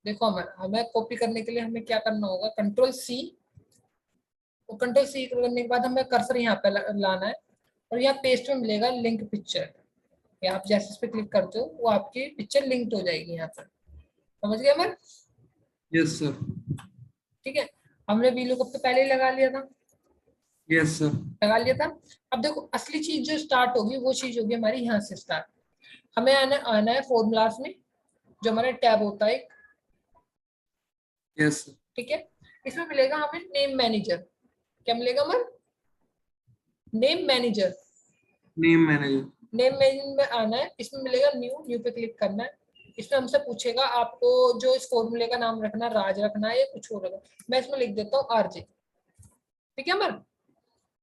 देखो हमें हमें कॉपी करने के लिए हमें क्या करना होगा, कंट्रोल सी, और कंट्रोल सी करने के बाद हमें कर्सर यहाँ पे लाना है, और यहाँ पेस्ट में मिलेगा लिंक पिक्चर, या आप जैसे इस पे क्लिक करते हो वो आपकी पिक्चर लिंक्ड हो जाएगी यहाँ पर। समझ गए अमर? Yes sir. ठीक है, हमने वी लुकअप तो पहले ही लगा लिया था, यस सर। लगा लिया था। अब देखो असली चीज जो स्टार्ट होगी वो चीज होगी हमारी यहाँ से स्टार्ट। हमें आना आना है फॉर्मूलाज में, जो हमारा टैब होता है एक, यस सर। ठीक है। इसमें मिलेगा हमें नेम मैनेजर। क्या मिलेगा हमें? Name manager. Name manager. Name manager में आना है, इसमें मिलेगा न्यू, न्यू पे क्लिक करना है। इसमें हमसे पूछेगा आपको जो इस फॉर्मूले का नाम रखना है, राज रखना है या कुछ और रखना है। मैं इसमें लिख देता हूँ आरजे। ठीक है अमर?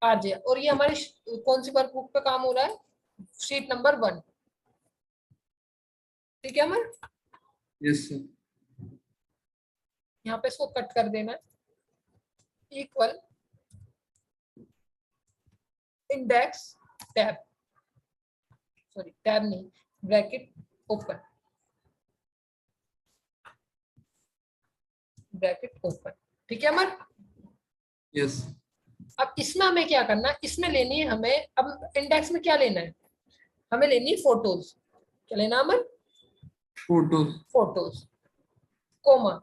आरजे। और ये हमारी कौन सी वर्कबुक पे काम हो रहा है? Sheet number 1। ठीक है अमर? Yes sir. यहाँ पे इसको कट कर देना है, equal index tab, sorry tab नहीं, ब्रैकेट ओपन, ब्रैकेट ओपन। ठीक है अमर? यस। अब इसमें हमें क्या करना है, इसमें लेनी है हमें, अब इंडेक्स में क्या लेना है, हमें लेनी है फोटोज। क्या लेना है अमर? फोटोज। Photos, comma.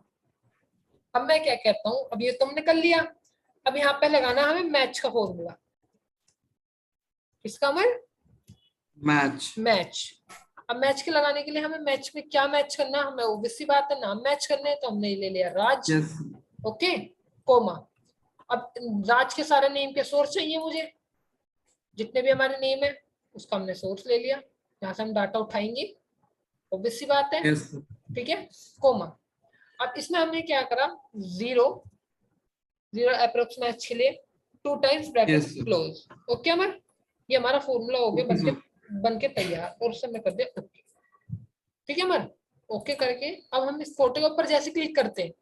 अब मैं क्या कहता हूँ, अब ये तुमने कर लिया, अब यहाँ पे लगाना है हमें मैच का फॉर्मूला। किसका अमर? मैच। मैच। अब मैच के लगाने के लिए हमें मैच में क्या मैच करना है, हमें obvious सी बात है नाम मैच करने हैं, तो हमने ये ले लिया राज। यस। Okay, coma. अब राज के सारे नेम के सोर्स चाहिए मुझे, जितने भी हमारे नेम है उसका हमने सोर्स ले लिया, यहाँ से हम डाटा उठाएंगे, obvious सी बात है। यस। ठीक है, कोमा। अब इसमें हमने क्या करा, जीरो, जीरो अप्रोक्स मैच के लिए 2 times bracket yes sir. Close. Okay Amar? ये हमारा फॉर्मूला हो गया ओके बनके, सर। बनके तैयार, और उससे मैं कर दिया ओके। ठीक है अमर? ओके करके अब हम इस फोटो के ऊपर जैसे क्लिक करते हैं,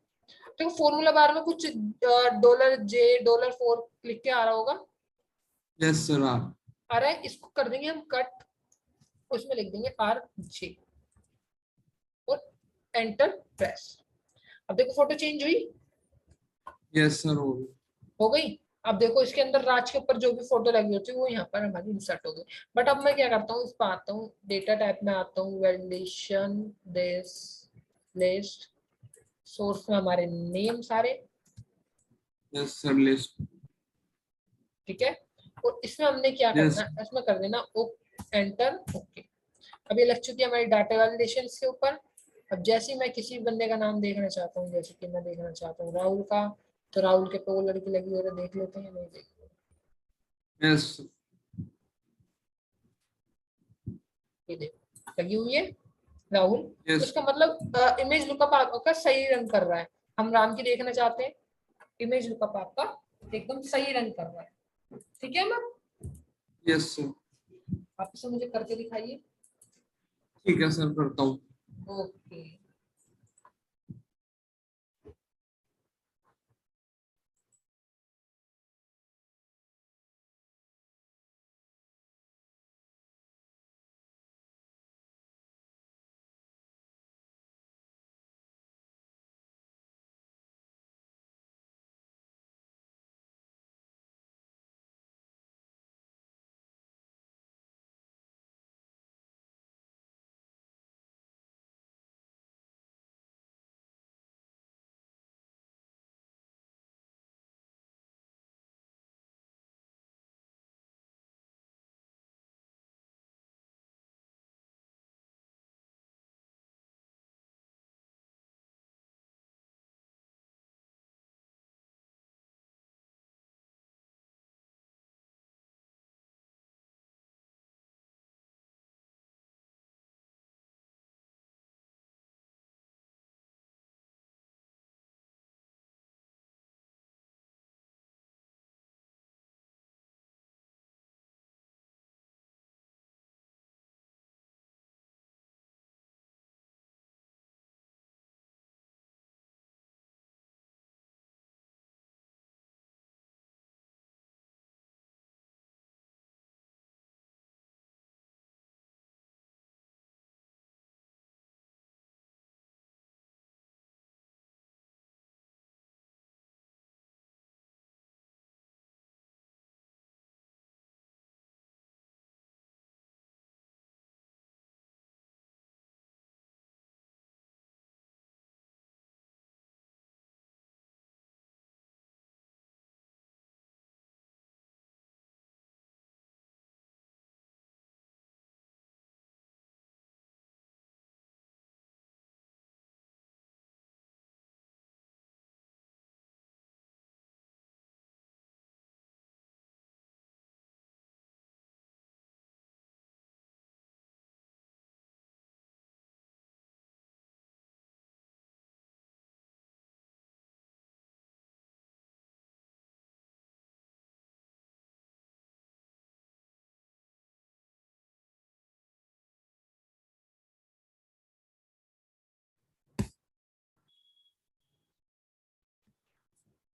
तो फॉर्मूला बार में कुछ $J$4 लिख के आ रहा होगा, यस सर। आप। आ रहा है, इसको कर देंगे हम कट, उसमें लिख देंगे RJ, और एंटर प्रेस। अब देखो फोटो चेंज हुई, यस सर हो हो गई। अब देखो इसके अंदर राज के ऊपर जो भी फोटो लगी होती है वो यहाँ पर हमारी इंसर्ट हो गई। बट अब मैं क्या करता हूँ, इस पर आता हूँ, डेटा टाइप में आता हूँ, वैलिडेशन दिस लिस्ट, सोर्स में हमारे नेम सारे। Yes sir list. ठीक है, और इसमें हमने क्या करना यस। है, इसमें कर देना ओ, एंटर ओके। अब ये लग चुकी है हमारी डाटा वैलिडेशन के ऊपर। अब जैसे ही मैं किसी बंदे का नाम देखना चाहता हूँ, जैसे कि मैं देखना चाहता हूँ राहुल का, तो राहुल के पे वो लड़की लगी हो रही, देख लेते हैं, नहीं देख, यस। ये देखो लगी हुई है राहुल। तो यस। इसका मतलब इमेज लुकअप आपका सही रन कर रहा है। हम राम की देखना चाहते हैं, इमेज लुकअप आपका एकदम सही रन कर रहा है। ठीक है मैम? Yes sir. आप इसे मुझे करके दिखाइए। ठीक है सर करता हूँ। ओके।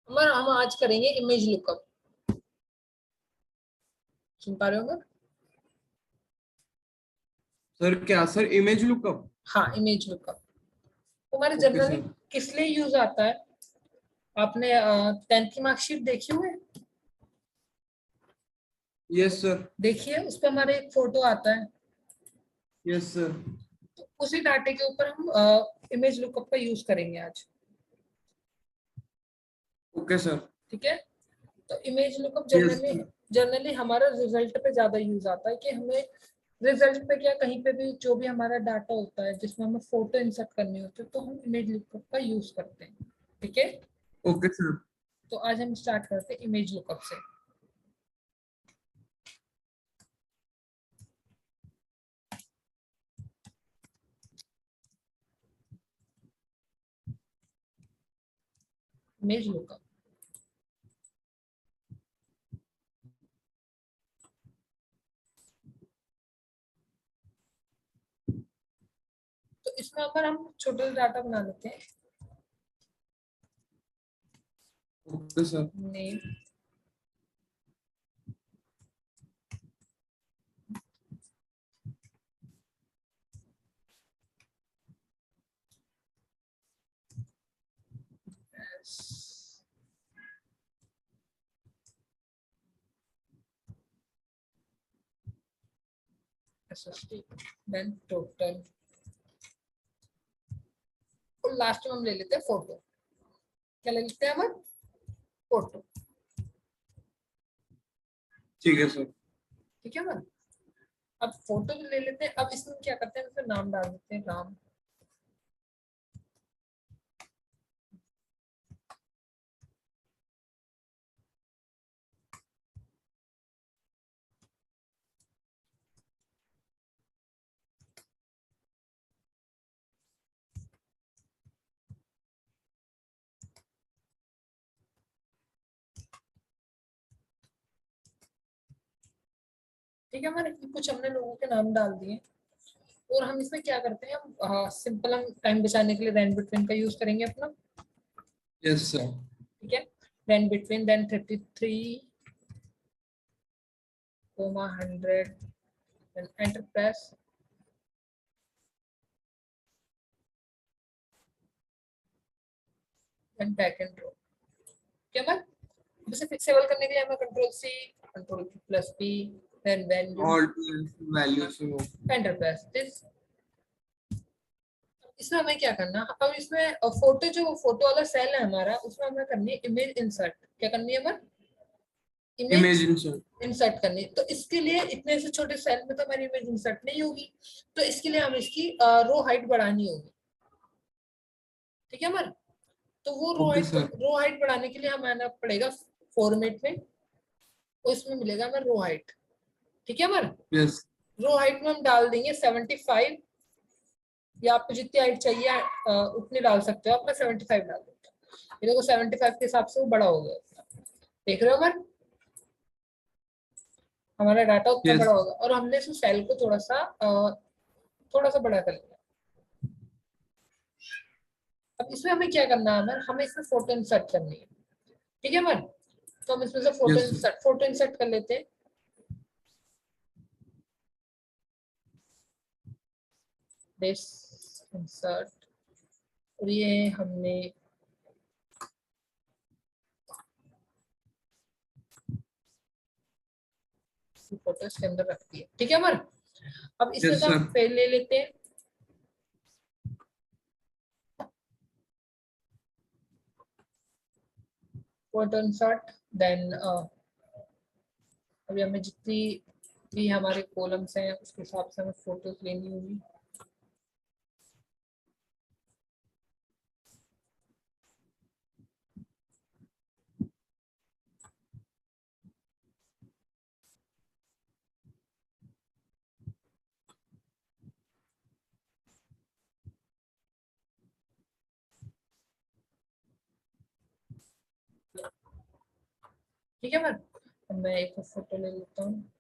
अमर हम आज करेंगे इमेज लुकअप। सुन पा रहे हो अमर? सर क्या सर, इमेज लुकअप? हाँ, इमेज लुकअप हमारे ओके जनरली सर। किस लिए यूज आता है? आपने 10th की मार्कशीट देखी हुई है? Yes sir. देखिए उस पर हमारा एक फोटो आता है, यस सर। तो उसी डाटे के ऊपर हम इमेज लुकअप का यूज करेंगे आज। Okay sir. ठीक है, तो image lookup yes generally sir. Generally हमारा रिजल्ट पे ज्यादा यूज आता है कि हमें रिजल्ट पे क्या कहीं पे भी जो भी हमारा डाटा होता है जिसमें हमें फोटो इंसर्ट करनी होती है तो हम इमेज लुकअप का यूज करते हैं। ठीक है, ओके सर। तो आज हम स्टार्ट करते हैं इमेज लुकअप से। इमेज लुकअप, तो इसमें अगर हम छोटे डाटा बना लेते हैं, okay sir. Name, SST, then total, और लास्ट में हम ले लेते हैं फोटो। क्या ले लेते हैं हम? फोटो। ठीक है सर। ठीक है ना, अब फोटो भी ले लेते हैं। अब इसमें क्या करते हैं, इसमें नाम डाल देते हैं, नाम। ठीक है, हमारे कुछ हमने लोगों के नाम डाल दिए, और हम इसमें क्या करते हैं, हम सिंपल हम टाइम बचाने के लिए रैन बिटवीन का यूज करेंगे अपना। Yes sir. ठीक है, rand between, then 33 comma 100, then enter press, then back end drop. क्या मैं इसे फिक्सेबल करने के लिए हमें control C, control plus P, then value, all value से हो। Enter press this. इसमें हमें क्या करना, अब इसमें फोटो, जो फोटो वाला सेल है हमारा, उसमें हमें करनी है इमेज इंसर्ट। क्या करनी है हमें? Image imagine sir. इंसर्ट करनी है। तो इसके लिए इतने से छोटे सेल में तो हमारी इमेज इंसर्ट नहीं होगी, तो इसके लिए हमें इसकी रो हाइट बढ़ानी होगी। ठीक है हमारे, तो वो ओके सर। रो हाइट बढ़ाने के लिए हमें आना पड़ेगा फॉर्मेट में, और इसमें मिलेगा हमें रो हाइट। ठीक है हमारे, यस। रो हाइट में हम डाल देंगे 75, या आपको जितनी हाइट चाहिए उतनी डाल सकते हो आप। मैं 75 डाल देता हूँ। ये देखो 75 के हिसाब से वो बड़ा हो गया, देख रहे हो हमारे, हमारा डाटा उतना यस। बड़ा होगा, और हमने इस सेल को थोड़ा सा बड़ा कर लिया। अब इसमें हमें क्या करना है, हमें इसमें फोटो इंसर्ट करनी है। ठीक है मन, तो हम इसमें से यस सर। फोटो इंसर्ट कर लेते हैं। दिस इंसर्ट, और ये हमने फोटो इसके अंदर रख दी है। ठीक है मन, अब इसमें यस से हम सर। फेल ले लेते हैं, फोटो इंसर्ट, देन अभी हमें जितनी भी हमारे कॉलम्स हैं उसके हिसाब से हमें फोटोज लेनी होगी। ठीक है मैम, अब मैं एक फोटो ले लेता हूँ।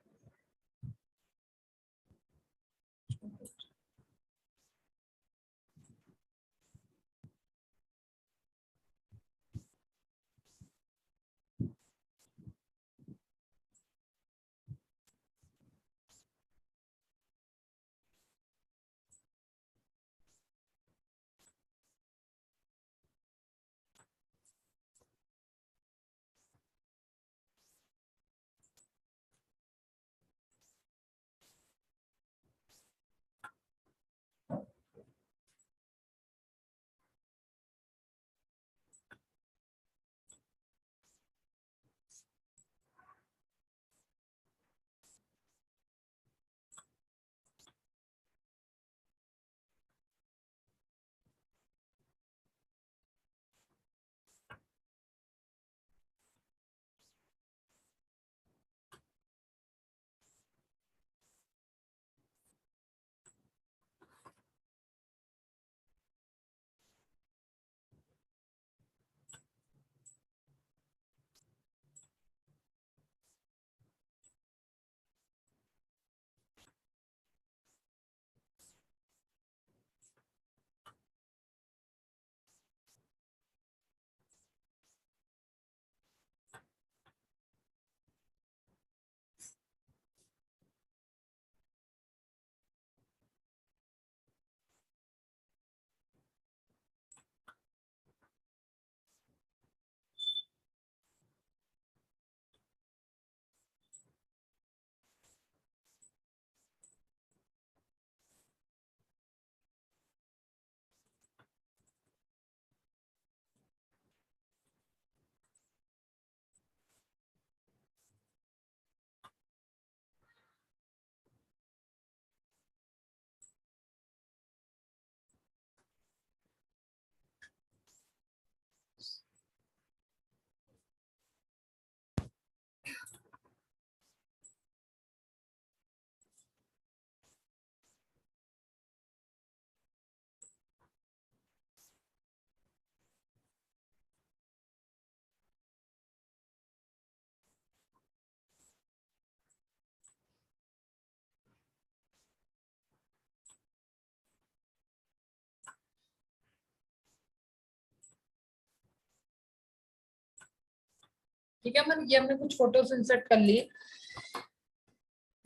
ठीक है मन, ये हमने कुछ फोटोज इंसर्ट कर लिए,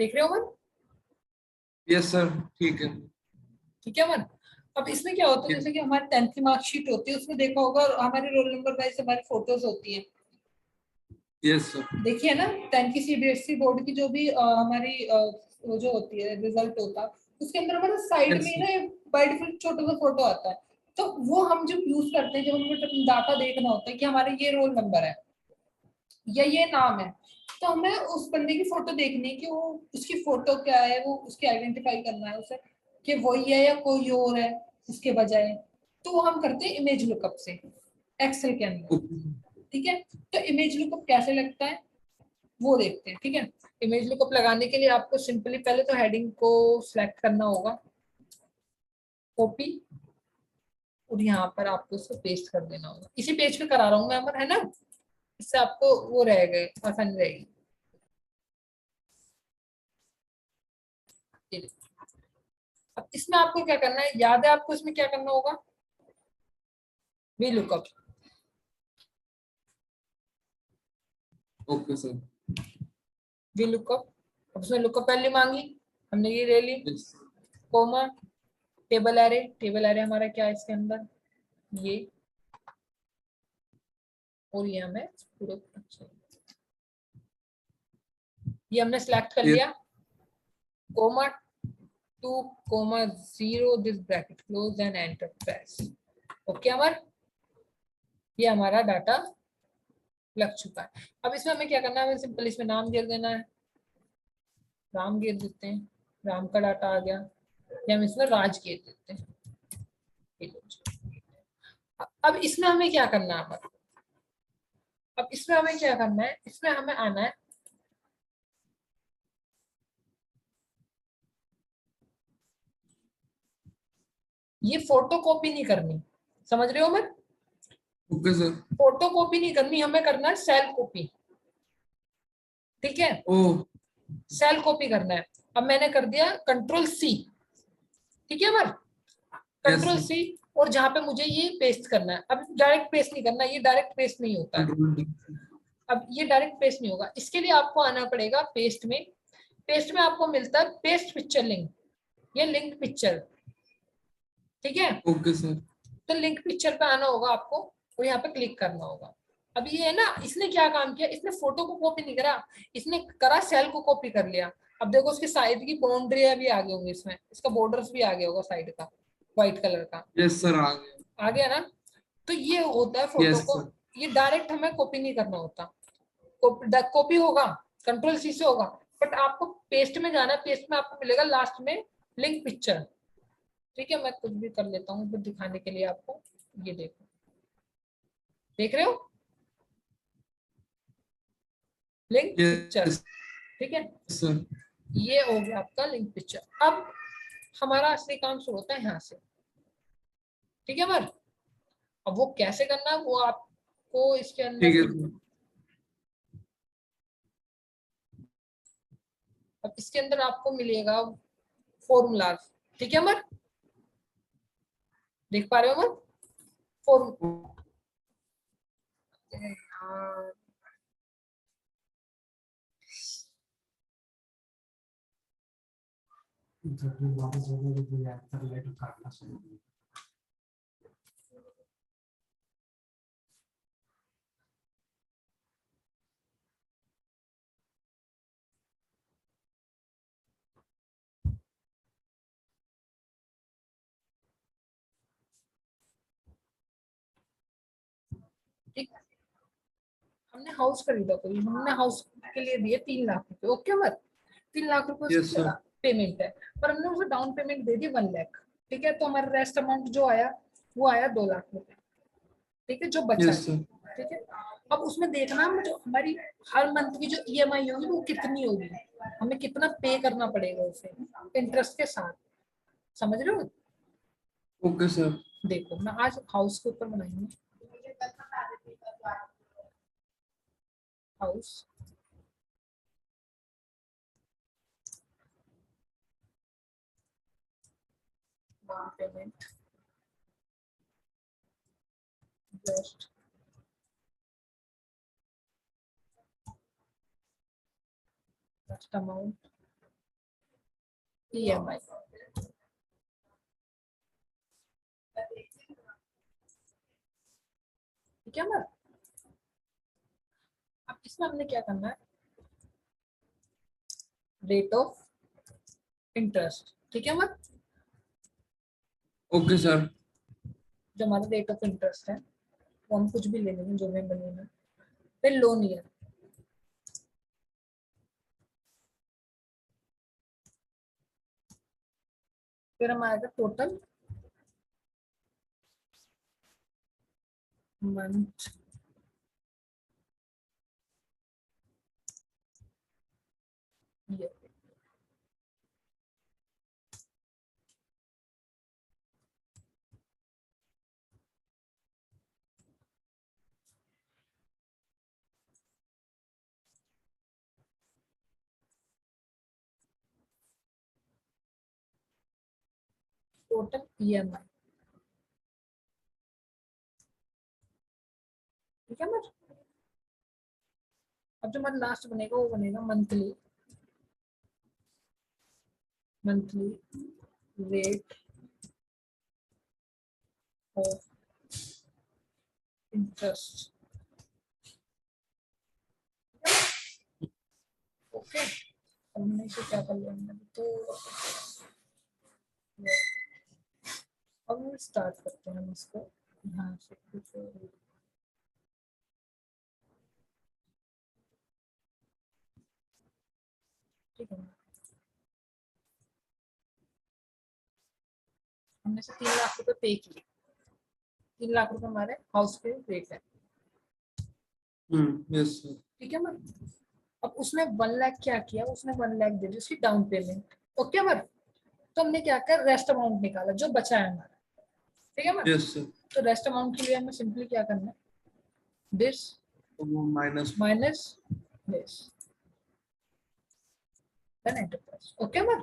देख रहे हो मन? यस सर, ठीक है। ठीक है मन। अब इसमें क्या होता है, जैसे कि हमारी 10th की मार्कशीट होती है, उसमें देखा होगा हमारे रोल नंबर वाइज हमारी फोटोज होती है, यस सर। देखिए ना 10th की सीबीएसई बोर्ड की जो भी हमारी वो जो होती है रिजल्ट होता है, उसके अंदर हमारा साइड यस में सर। ना बाय डिफॉल्ट छोटा सा फोटो आता है। तो वो हम जब यूज करते हैं, जब हमें डाटा देखना होता है कि हमारा ये रोल नंबर है या ये नाम है, तो हमें उस बंदे की फोटो देखनी है कि वो उसकी फोटो क्या है, वो उसकी आइडेंटिफाई करना है उसे कि वही है या कोई और है उसके बजाय। तो वो हम करते हैं इमेज लुकअप से एक्सेल के अंदर। ओके। ठीक है, तो इमेज लुकअप कैसे लगता है वो देखते हैं। ठीक है, इमेज लुकअप लगाने के लिए आपको सिंपली पहले तो हेडिंग को सिलेक्ट करना होगा, कॉपी, और यहाँ पर आपको उसको पेस्ट कर देना होगा। इसी पेज पे करा रहा हूँ मैं अमर, है ना, इससे आपको वो रहेगा, आसानी रहेगी। ये देखो। अब इसमें आपको क्या करना है, याद है आपको इसमें क्या करना होगा, V lookup. Okay sir. V lookup, अब उसमें लुकअप वैल्यू मांगी, हमने ये ले ली, yes. Comma, table array, table array हमारा क्या है इसके अंदर, ये, और ये हमें पूरा, अच्छा, ये हमने सिलेक्ट कर यस। लिया, comma 2, comma 0, this bracket close and enter press. Okay Amar, ये हमारा डाटा लग चुका है। अब इसमें हमें क्या करना है, हमें सिंपल इसमें नाम घेर देना है, राम घेर देते हैं, राम का डाटा आ गया, या हम इसमें राज घेर देते हैं। अब इसमें हमें क्या करना है अमर, अब इसमें हमें क्या करना है, इसमें हमें आना है, ये फोटो कॉपी नहीं करनी, समझ रहे हो Amar? Okay sir. Photocopy नहीं करनी, हमें करना है सेल कॉपी। ठीक है, ओ। सेल कॉपी करना है। अब मैंने कर दिया कंट्रोल सी, ठीक है अमर, यस कंट्रोल सर। सी, और जहां पे मुझे ये पेस्ट करना है, अब डायरेक्ट पेस्ट नहीं करना, ये डायरेक्ट पेस्ट नहीं होता है। Control D. अब ये डायरेक्ट पेस्ट नहीं होगा, इसके लिए आपको आना पड़ेगा पेस्ट में, पेस्ट में आपको मिलता है पेस्ट पिक्चर लिंक, ये लिंक पिक्चर। ठीक है, ओके सर। तो लिंक पिक्चर पे आना होगा आपको, और यहाँ पे क्लिक करना होगा। अब ये है ना, इसने क्या काम किया, इसने फोटो को कॉपी नहीं करा, इसने करा सेल को कॉपी कर लिया। अब देखो उसकी साइड की बाउंड्री भी आ गई होंगी, इसमें इसका बॉर्डर्स भी आ गया होगा साइड का, व्हाइट कलर का यस सर, आ गया। आ गया ना। तो ये होता है फोटो यस को, सर। ये डायरेक्ट हमें कॉपी नहीं करना होता, कॉपी होगा कंट्रोल सी से होगा, बट आपको पेस्ट में जाना है, पेस्ट में आपको मिलेगा लास्ट में लिंक पिक्चर। ठीक है, मैं कुछ भी कर लेता हूँ फिर दिखाने के लिए आपको, ये देखो, देख रहे हो लिंक पिक्चर। यस ठीक है, सर। ये हो गया आपका लिंक पिक्चर। अब हमारा असली काम शुरू होता है यहाँ से। ठीक है बर, अब वो कैसे करना है वो आपको इसके अंदर ठीक है फिर, सर। अब इसके अंदर आपको मिलेगा फॉर्मूला। ठीक है अमर, देख पा रहे हो अमर, फॉर्म, जब भी वापस होगा तो याद कर ले तो काटना शुरू। ठीक, हमने हाउस खरीदा, कोई हमने हाउस के लिए दिए 3 लाख रुपए। ओके अमर, 3 लाख रुपए यस उसकी सर। पेमेंट है, पर हमने उसे डाउन पेमेंट दे दी 1 लाख। ठीक है, तो हमारा रेस्ट अमाउंट जो आया वो आया 2 लाख रुपए। ठीक है, जो बचा यस है। सर। ठीक है, अब उसमें देखना है जो हमारी हर मंथ की जो ईएमआई होगी वो कितनी होगी, हमें कितना पे करना पड़ेगा उसे इंटरेस्ट के साथ, समझ रहे हो? Okay sir. देखो मैं आज हाउस के ऊपर बनाएंगे, house, down payment, just rest amount EMI। ठीक है ना। अब इसमें हमने क्या करना है, रेट ऑफ इंटरेस्ट। ठीक है मत, ओके सर। जो हमारा रेट ऑफ इंटरेस्ट है वो हम कुछ भी ले लेंगे जो भी बनेगा। फिर लोन ईयर, फिर हम आएगा total month year. Total EMI। ठीक है ना। अब जो हमारा लास्ट बनेगा वो बनेगा monthly, monthly rate of interest. Okay, अब हमने इसे क्या कर लिया हमने तो, अब हम स्टार्ट करते हैं हम इसको यहाँ से कुछ। ठीक है, हमने से 3 लाख रुपए पे किए, 3 लाख रुपए हमारे हाउस के रेट है। Yes sir. ठीक है मैम। अब उसने 1 लाख क्या किया, उसने 1 लाख दे दी उसकी डाउन पेमेंट। ओके मैम, तो हमने क्या किया, रेस्ट अमाउंट निकाला जो बचा है हमारा। ठीक है मैम, यस सर। तो रेस्ट अमाउंट के लिए हमें सिंपली क्या करना है, दिस तो वो minus. Minus this, then enterprise. Okay ma'am,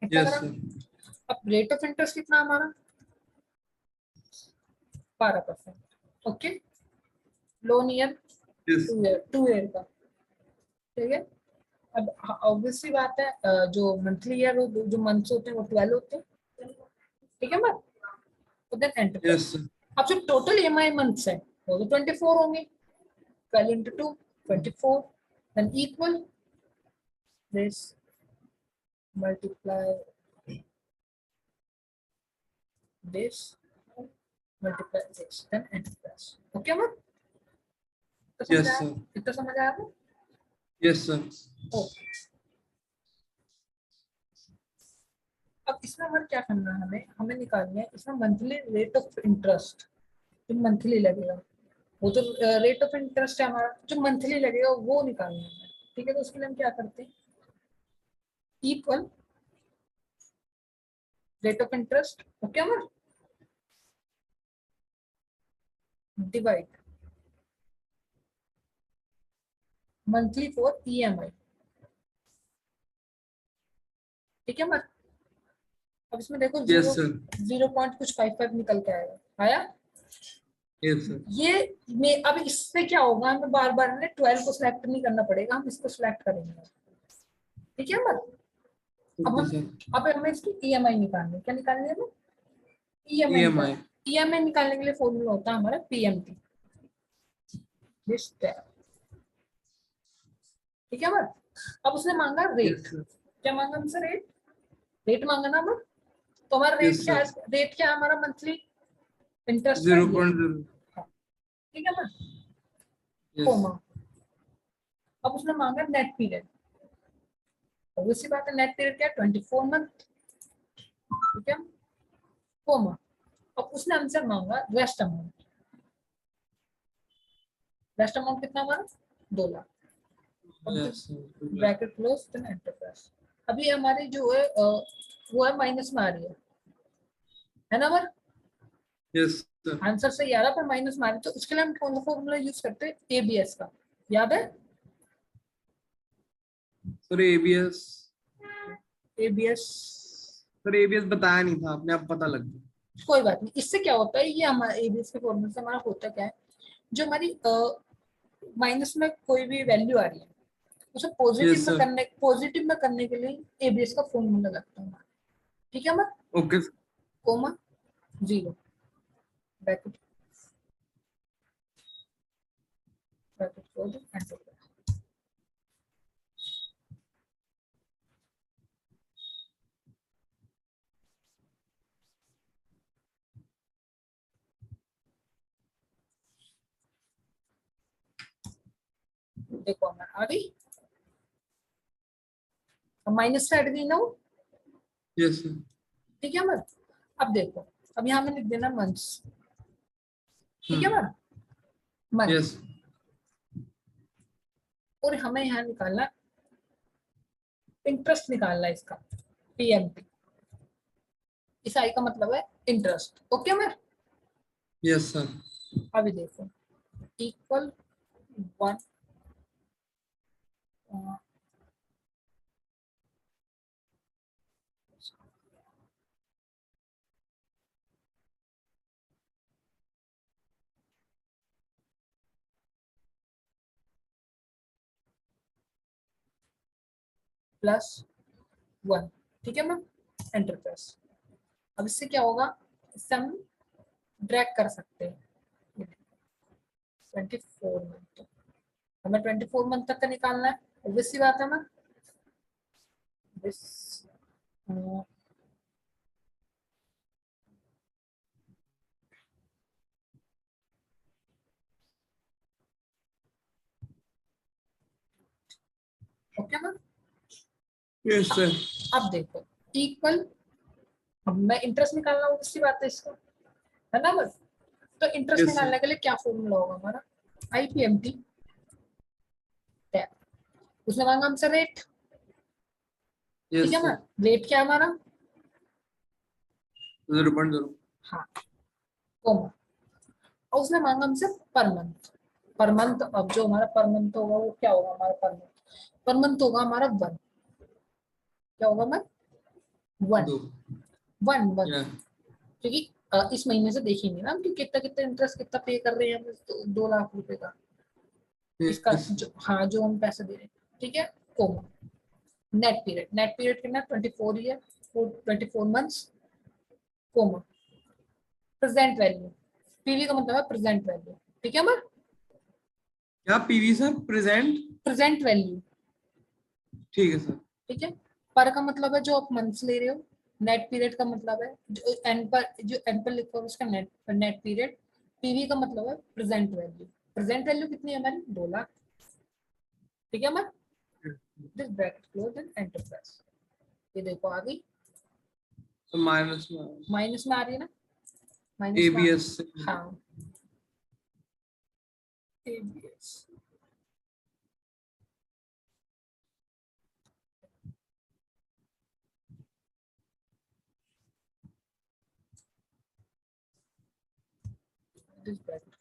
इतना यस करा। सर। अब रेट ऑफ इंटरेस्ट कितना हमारा, 12%। Okay, loan year yes. 2 year का। ठीक है, अब ऑब्वियसली बात है जो मंथली ईयर जो मंथ्स होते हैं वो 12 होते हैं। ठीक है मैम, तो देन एंटरप्राइज। Yes sir. अब जो टोटल EMI मंथ्स है वो तो 24 होंगे, 12 into 2 24, then equal this multiply this multiply this, then enterprise। Okay ma'am, तो समझ यस आया, सर। इतना समझ आया आपको। Yes sir. ओके, अब इसमें हमें क्या करना है, हमें हमें निकालना है इसमें मंथली रेट ऑफ इंटरेस्ट जो मंथली लगेगा। वो तो रेट ऑफ इंटरेस्ट है हमारा, जो मंथली लगेगा वो निकालना है। ठीक है, तो उसके लिए हम क्या करते हैं, equal rate of interest. Okay ma'am, divide monthly for EMI। ठीक है मैम, अब इसमें देखो यस 0 सर। 0.55 निकल के आएगा, आया। Yes sir. ये में अब इससे क्या होगा, हमें बार बार हमें 12 को सिलेक्ट नहीं करना पड़ेगा, हम इसको सिलेक्ट करेंगे। ठीक है मैम, अब ओके हम सर। अब हमें इसकी EMI निकालनी है। क्या निकालनी है हमें, EMI EMI। निकालनी। EMI निकालने के लिए फॉर्मूला होता है हमारा PMT। ठीक है मैम, अब उसने मांगा रेट। Yes sir. क्या मांगा हमसे, रेट, रेट मांगा ना मैम। तो हमारा रेट यस क्या है, सर। रेट क्या है हमारा मंथली इंटरेस्ट का, ये। 0.0। हाँ, ठीक है मैम, यस। कोमा। अब उसने मांगा नेट पीरियड, ऑब्वियसली बात है नेट पीरियड क्या है, 24 मंथ। ठीक है, कोमा। अब उसने हमसे मांगा रेस्ट अमाउंट, रेस्ट अमाउंट कितना हमारा, 2 lakh. Yes sir. Bracket close, then enterprise. अभी हमारी जो है वो है माइनस में आ रही है ना मैम। Yes sir. आंसर सही आ रहा पर माइनस में आ रही है, तो उसके लिए हम कौन सा फॉर्मूला यूज करते हैं, ABS का, याद है। Sir ABS. ABS, sir ABS बताया नहीं था आपने, अब पता लग गया। कोई बात नहीं। इससे क्या होता है, ये हमारा ABS के फॉर्मूले से हमारा होता क्या है, जो हमारी माइनस में कोई भी वैल्यू आ रही है उसे Yes, sir. पॉजिटिव में करने के लिए एबीएस का फॉर्मूला लगता है, ठीक है मैं, Okay. Comma 0 bracket bracket close enter. देखो मैं आ गई, माइनस से हट गई ना वो, Yes, sir. ठीक है मैं। अब देखो, अब यहाँ में लिख देना मंथ्स, ठीक है Hmm. मैं, मंथ। Yes. और हमें यहाँ निकालना इंटरेस्ट, निकालना है इसका, पीएमटी। इस आई का मतलब है इंटरेस्ट, ओके मैं। Yes, sir. अभी देखो, इक्वल 1 प्लस 1, ठीक है मैम, एंटर प्रेस। अब इससे क्या होगा, इससे हम ड्रैग कर सकते हैं 24 मंथ, हमें 24 मंथ तक का निकालना है, ऑब्वियस सी बात है ma'am. This okay ma'am. Yes, sir. अब देखो, इक्वल, अब मैं इंटरेस्ट निकालना, ऑब्वियस सी बात है इसका, है ना बस। तो इंटरेस्ट Yes, sir. निकालने के लिए क्या फॉर्मूला होगा हमारा, आईपीएमटी टैब, उसने मांगा हमसे रेट, ठीक Yes, है sir. मैम। रेट क्या है हमारा, 0.0. हाँ, कोमा, और उसने मांगा हमसे पर मंथ। पर मंथ, अब जो हमारा पर मंथ होगा वो क्या होगा हमारा पर मंथ, पर मंथ होगा हमारा 1, क्या होगा मैम, 1 2. 1 1, Yeah. क्योंकि इस महीने से देखेंगे ना हम कि कितना कितना इंटरेस्ट कितना पे कर रहे हैं हम, 2 लाख रुपए का इसका, Yes. जो हाँ जो हम पैसे दे रहे हैं, ठीक है। कोमा, नेट पीरियड कितना, 24 year, 24 months, comma, present value, PV का मतलब है प्रेजेंट वैल्यू, ठीक है मैम, क्या PV sir, present? Present value, ठीक है सर। ठीक है। पर का मतलब है जो आप मंथ्स ले रहे हो, नेट पीरियड का मतलब है जो एन पर लिखा हो उसका नेट नेट पीरियड, पीवी का मतलब है प्रेजेंट वैल्यू, प्रेजेंट वैल्यू कितनी है हमारी, 2 लाख, ठीक है ma'am. This bracket close and enter press, ये देखो आ गई, तो माइनस में माइनस में आ रही है ना, माइनस में एबीएस से। हाँ, ABS। This bracket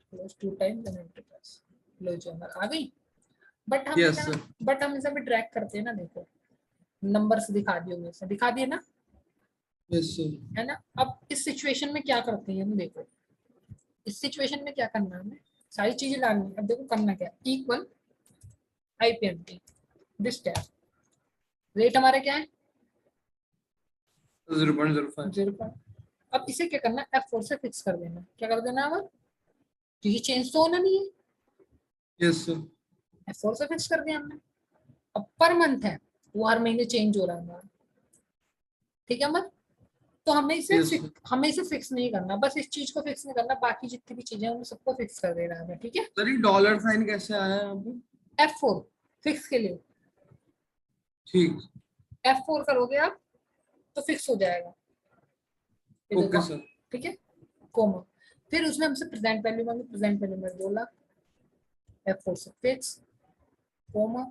close 2 times and enter press, लो जो हमारा आ गई। बट हम यस इसे सर। बट हम इसे भी ड्रैग करते हैं ना, देखो नंबर्स दिखा दिए होंगे, इसे दिखा दिए ना, यस सर। है ना। अब इस सिचुएशन में क्या करते हैं हम, देखो इस सिचुएशन में क्या करना है हमें, सारी चीजें लानी है। अब देखो करना क्या, equal IPMT this tab, rate हमारा क्या है 0.05। 0। अब इसे क्या करना है, F4 से फिक्स कर देना, क्या कर देना है, क्योंकि चेंज तो होना नहीं है, यस सर। F4 से फिक्स कर दिया हमने। अब पर मंथ है, वो हर महीने चेंज हो रहा है हमारा, ठीक है मत। तो यस सर। हमें इसे फिक्स नहीं करना, बस इस चीज को फिक्स नहीं करना, बाकी जितनी भी चीजें हैं उन सबको फिक्स कर देना है, ठीक है। सर ये डॉलर साइन कैसे आया यहाँ पे? F4 फिक्स के लिए, ठीक। F4 करोगे आप तो फिक्स हो जाएगा, ये ओके देखो, सर। ठीक है, कोमा। फिर उसने हमसे प्रेजेंट वैल्यू मांगी, प्रेजेंट वैल्यू में 2 लाख, F4 से फिक्स, कोमा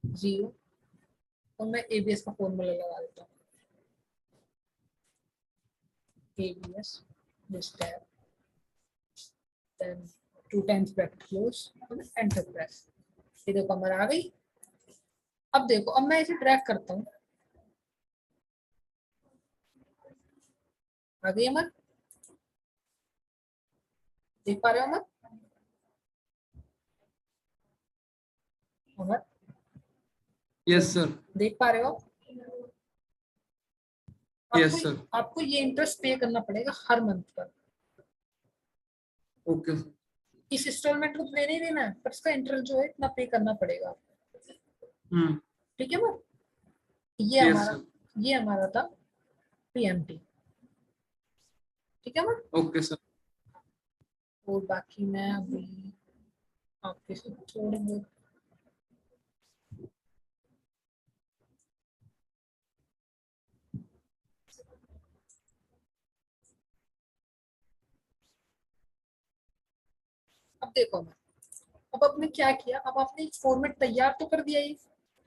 0, और मैं एबीएस का फॉर्मूला लगा देता हूँ, ABS this tab, then 2 times bracket close और एंटर प्रेस, ये देखो हमारा आ गई। अब देखो, अब मैं इसे ड्रैग करता हूँ, आ गई हमारा, देख पा रहे हो हम, अमर यस सर। देख पा रहे हो? यस आपको सर। आपको ये इंटरेस्ट पे करना पड़ेगा हर मंथ पर। Okay sir. इस इंस्टॉलमेंट को पे नहीं देना है, पर इसका इंटरेस्ट जो है इतना पे करना पड़ेगा। ठीक है मैम? ये यस हमारा सर। ये हमारा था पीएमटी। ठीक है मैम? Okay sir. और बाकी मैं अभी आपके से थोड़े बहुत अब देखो मैम, अब आपने क्या किया, अब आपने एक फॉर्मेट तैयार तो कर दिया, ये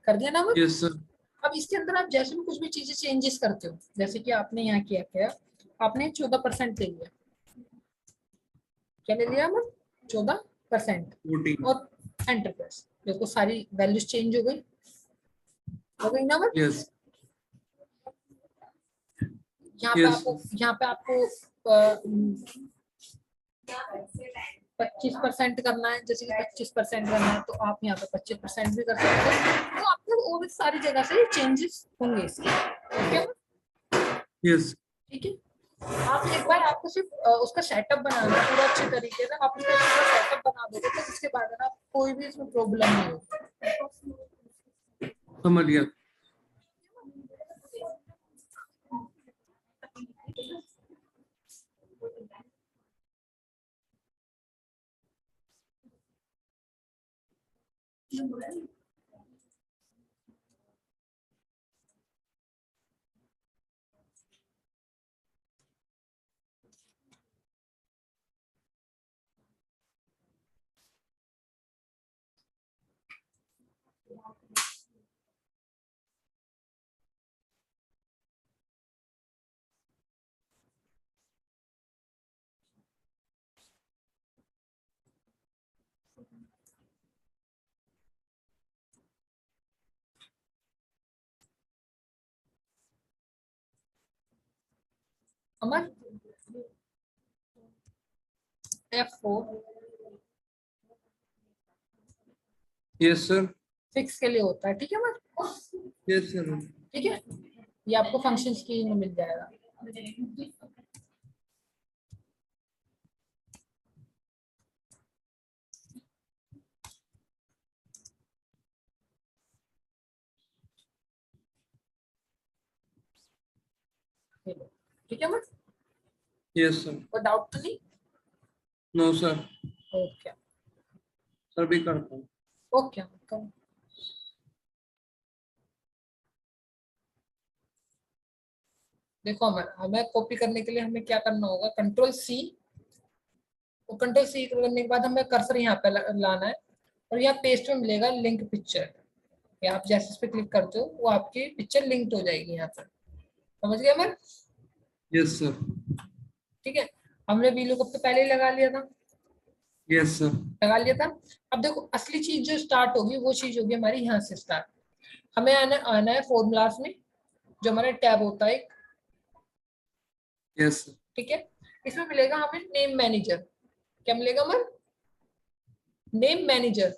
कर दिया ना मैम? Yes sir. अब इसके अंदर आप जैसे भी कुछ भी चीजें चेंजेस करते हो, जैसे कि आपने यहाँ किया क्या, आपने 14% ले लिया। क्या ले लिया मैम? 14%। 14। और एंटर प्रेस, देखो सारी वैल्यूज चेंज हो गई ना मैम? यस। यहाँ पे यस। आपको 25% करना है, जैसे कि 25% करना है तो आप यहाँ पे 25% भी कर सकते हो। तो आपको और भी सारी जगह से चेंजेस होंगे इसके। ठीक है? यस। ठीक है, आप एक बार आपको सिर्फ उसका सेटअप बनाना है पूरा अच्छे तरीके से। आप उसका पूरा सेटअप बना दोगे तो उसके बाद ना कोई भी इसमें प्रॉब्लम नहीं होगी। समझ गया। अमर F4 यस सर। फिक्स के लिए होता है। ठीक है अमर? Yes sir. ठीक है, ये आपको फंक्शंस की में मिल जाएगा। ठीक है अमर? Yes sir. कोई डाउट तो नहीं? No sir. ओके सर भी करता हूँ। Okay come. देखो अमर, हमें कॉपी करने के लिए हमें क्या करना होगा, कंट्रोल सी। और कंट्रोल सी करने के बाद हमें कर्सर यहाँ पे लाना है और यहाँ पेस्ट में मिलेगा लिंक पिक्चर। या आप जैसे इस पे क्लिक करते हो वो आपकी पिक्चर लिंक्ड हो जाएगी यहाँ पर। समझ गए अमर? Yes sir. ठीक है, हमने वीलुकअप तो पहले ही लगा लिया था। Yes sir. लगा लिया था। अब देखो असली चीज जो स्टार्ट होगी वो चीज होगी हमारी यहाँ से स्टार्ट। हमें आना है फॉर्मूलाज में, जो हमारा टैब होता है। Yes sir. ठीक है, इसमें मिलेगा हमें नेम मैनेजर। क्या मिलेगा हमें? Name manager.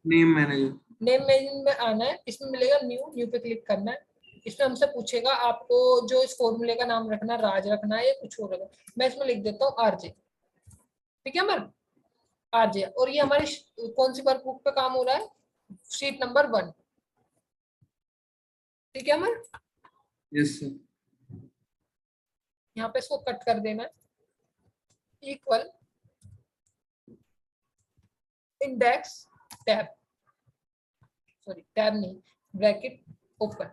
Name manager. Name manager में आना है, इसमें मिलेगा न्यू पे क्लिक करना है। इसमें हमसे पूछेगा आपको जो इस फॉर्मूले का नाम रखना है, राज रखना है या कुछ और रखना है। मैं इसमें लिख देता हूँ आरजे। ठीक है मैम? आरजे। और ये हमारी कौन सी वर्कबुक पे काम हो रहा है? Sheet number 1। ठीक है मैम? Yes sir. यहाँ पे इसको कट कर देना है, equal index tab, sorry tab नहीं, ब्रैकेट ओपन,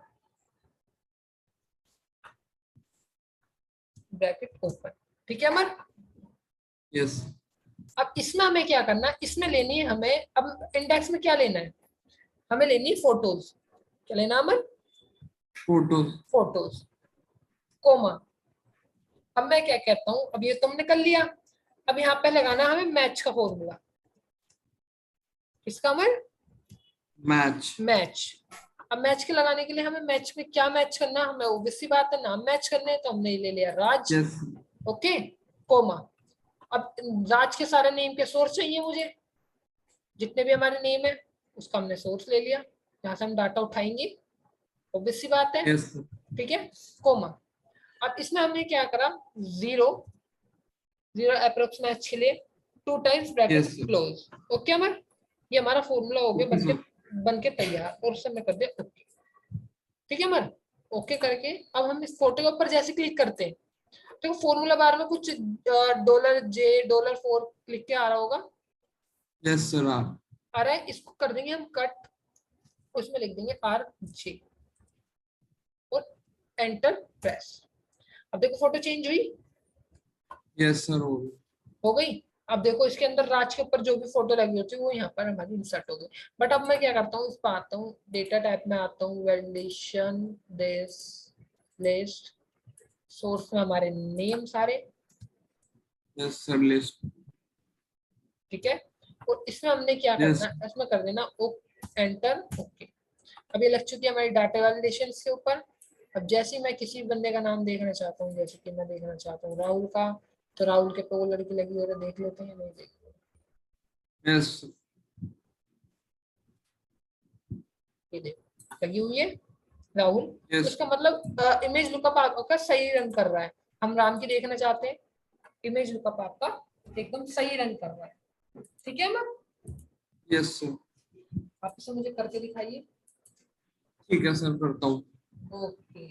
ब्रैकेट ओपन। ठीक है मैम? यस। अब इसमें हमें क्या करना है, इसमें लेनी है हमें, अब इंडेक्स में क्या लेना है, हमें लेनी है फोटोज। क्या लेना है हमें? फोटोज। Photos, comma. अब मैं क्या कहता हूँ, अब ये तुमने कर लिया। अब यहाँ पे लगाना है हमें मैच का फॉर्मूला। किसका हमें? मैच। मैच। अब मैच के लगाने के लिए हमें मैच में क्या मैच करना है, हमें obvious सी बात है नाम मैच करने हैं, तो हमने ये ले लिया राज। यस। Okay, coma. अब राज के सारे नेम के सोर्स चाहिए मुझे, जितने भी हमारे नेम है। उसका हमने सोर्स ले लिया, यहाँ से हम डाटा उठाएंगे, ऑब्वियस सी बात है। Yes sir. ठीक है, कोमा। अब इसमें हमने क्या करा, 0 0 अप्रोक्स में छिले, 2 times bracket Yes, sir. Close. Okay Amar, ये हमारा फॉर्मूला हो गया Okay, बन के तैयार, और उससे मैं कर दिया ओके। ठीक है अमर, ओके करके अब हम इस फोटो के ऊपर जैसे क्लिक करते हैं तो फॉर्मूला बार में कुछ $J $4 लिख के आ रहा होगा, यस सर। आ रहा है, इसको कर देंगे हम कट, उसमें लिख देंगे RJ और एंटर प्रेस। अब देखो फोटो चेंज हुई, यस सर हो गई। अब देखो इसके अंदर राज के ऊपर जो भी फोटो लगी होती है वो यहाँ पर हमारी इंसर्ट हो गई। बट अब मैं क्या करता हूँ, इस पर आता हूँ, डेटा टाइप में आता हूँ, वैलिडेशन दिस लिस्ट, सोर्स में हमारे नेम सारे। Yes sir list. ठीक है, और इसमें हमने क्या करना यस है, इसमें कर देना एंटर ओके। अब ये लग चुकी है हमारी डाटा वैलिडेशन के ऊपर। अब जैसे ही मैं किसी बंदे का नाम देखना चाहता हूँ, जैसे कि मैं देखना चाहता हूँ राहुल का, तो राहुल के पे वो लड़की लगी हो रही, देख लेते हैं, नहीं देख, यस ये देखो लगी हुई है राहुल। तो यस। इसका मतलब इमेज लुकअप आपका सही रन कर रहा है। हम राम की देखना चाहते हैं, इमेज लुकअप आपका एकदम सही रन कर रहा है। ठीक है मैम, यस सर। आप इसे मुझे करके दिखाइए। ठीक है सर, करता हूँ। ओके,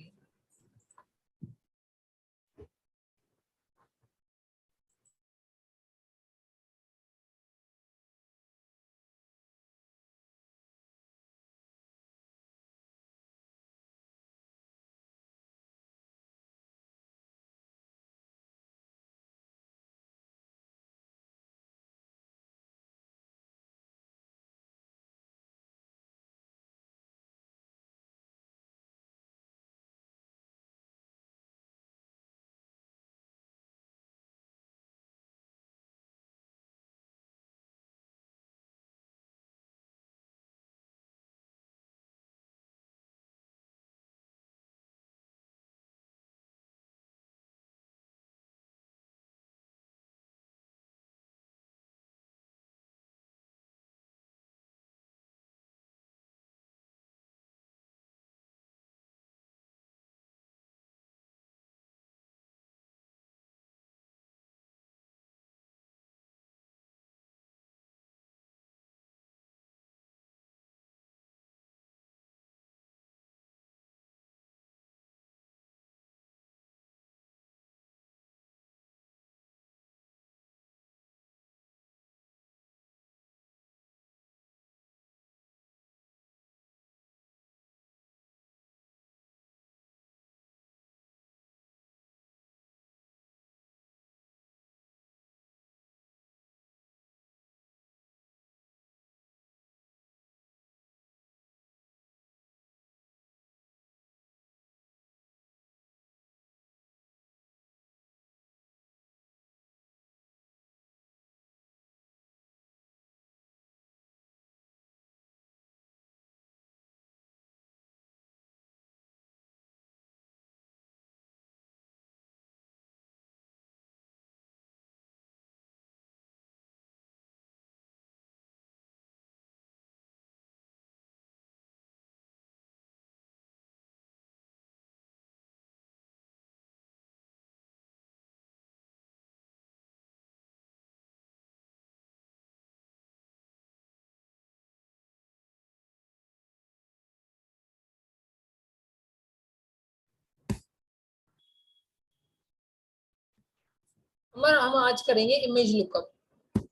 हम आज करेंगे इमेज लुकअप।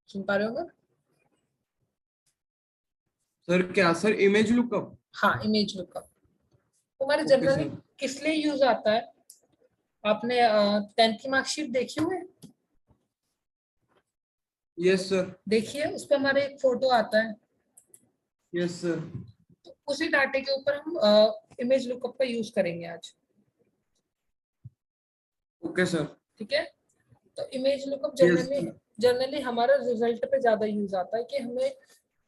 सुन पा रहे होंगे? सर क्या सर, इमेज लुकअप? हाँ, इमेज लुकअप हमारे ओके जनरली सर। किस लिए यूज आता है? आपने 10th की मार्कशीट देखी हुई है? Yes sir. देखिए, उस पर हमारे एक फोटो आता है, यस सर। तो उसी डाटे के ऊपर हम इमेज लुकअप का यूज करेंगे आज। Okay sir. ठीक है, तो image lookup yes generally generally हमारा रिजल्ट पे ज्यादा यूज आता है, कि हमें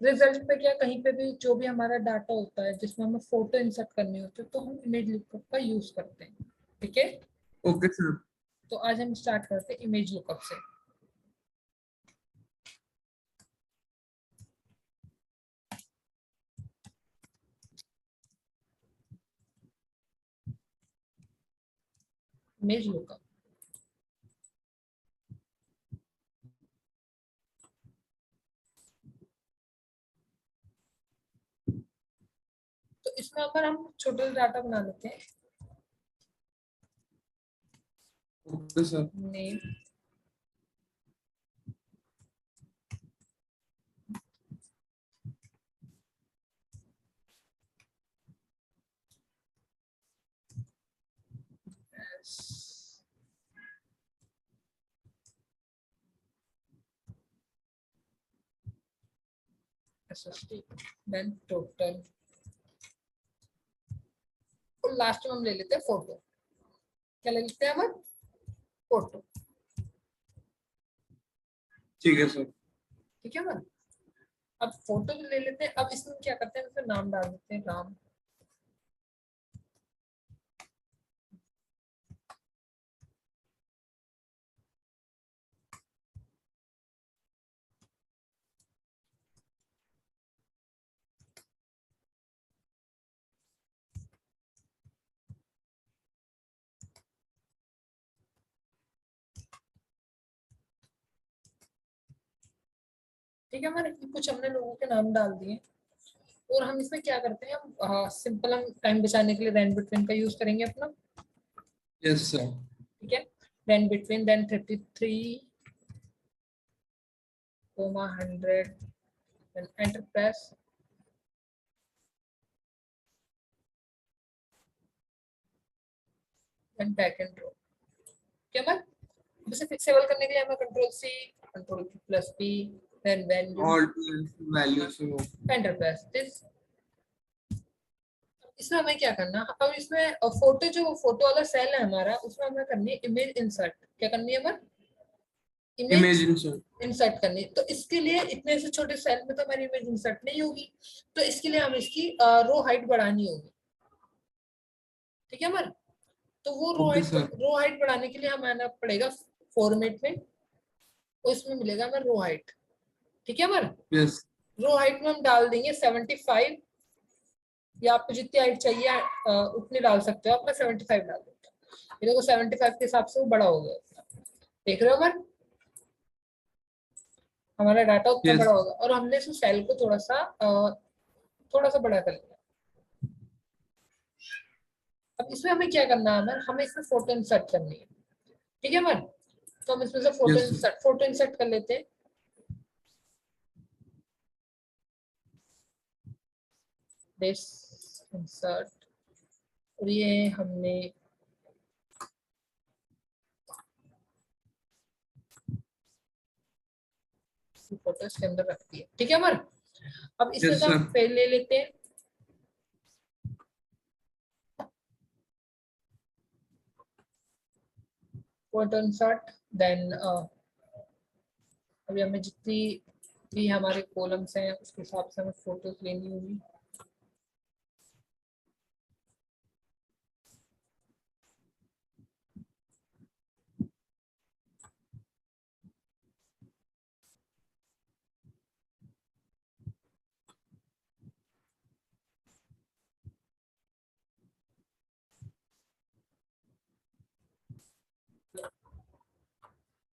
रिजल्ट पे क्या, कहीं पे भी जो भी हमारा डाटा होता है जिसमें हमें फोटो इंसर्ट करनी होती है, तो हम इमेज लुकअप का यूज करते हैं। ठीक है, ओके सर। तो आज हम स्टार्ट करते हैं इमेज लुकअप से। Image lookup. तो इसमें अगर हम छोटे डाटा बना लेते हैं, okay sir. Name, SST, then total, और लास्ट में हम ले लेते हैं फोटो। क्या ले लेते हैं हम? फोटो। ठीक है सर। ठीक है मैम। अब फोटो भी ले लेते हैं। अब इसमें क्या करते हैं, इसमें नाम डाल देते हैं, राम। ठीक है मैंने कुछ हमने लोगों के नाम डाल दिए। और हम इसमें क्या करते हैं, हम सिंपल, हम टाइम बचाने के लिए रैन बिटवीन का यूज करेंगे अपना। Yes sir. ठीक है, rand between, then 33 comma 100, then enter press. Then back end drop. क्या मैं इसे फिक्सेबल करने के लिए हमें control C, control plus P, then value, all value से हो। Enter press this. इसमें हमें क्या करना, अब इसमें फोटो, जो फोटो वाला सेल है हमारा, उसमें हमें करनी है इमेज इंसर्ट। क्या करनी है हमें? Image image insert. इंसर्ट करनी है। तो इसके लिए इतने से छोटे सेल में तो हमारी इमेज इंसर्ट नहीं होगी, तो इसके लिए हमें इसकी रो हाइट बढ़ानी होगी। ठीक है हमारा। तो वो ओके सर। रो हाइट बढ़ाने के लिए हमें आना पड़ेगा फॉर्मेट में, और इसमें मिलेगा हमें रो हाइट। ठीक है हमारा। यस। रो हाइट में हम डाल देंगे 75, या आपको जितनी हाइट चाहिए उतनी डाल सकते हो। आप, मैं 75 डाल देता हूँ। ये देखो 75 के हिसाब से वो बड़ा हो गया। देख रहे हो हमारे, हमारा डाटा उतना यस। बड़ा होगा। और हमने इस सेल को थोड़ा सा बड़ा कर लिया। अब इसमें हमें क्या करना है, हमें इसमें फोटो इंसर्ट करनी है। ठीक है मैम। तो हम इसमें से यस सर। फोटो इंसर्ट कर लेते हैं। दिस इंसर्ट, और ये हमने फोटो इसके अंदर रख दिया। ठीक है मैम। अब इसमें यस से हम सर। पेज ले लेते हैं, फोटो इंसर्ट, देन अभी हमें जितनी भी हमारे कॉलम्स हैं उसके हिसाब से हमें फोटोज लेनी होगी।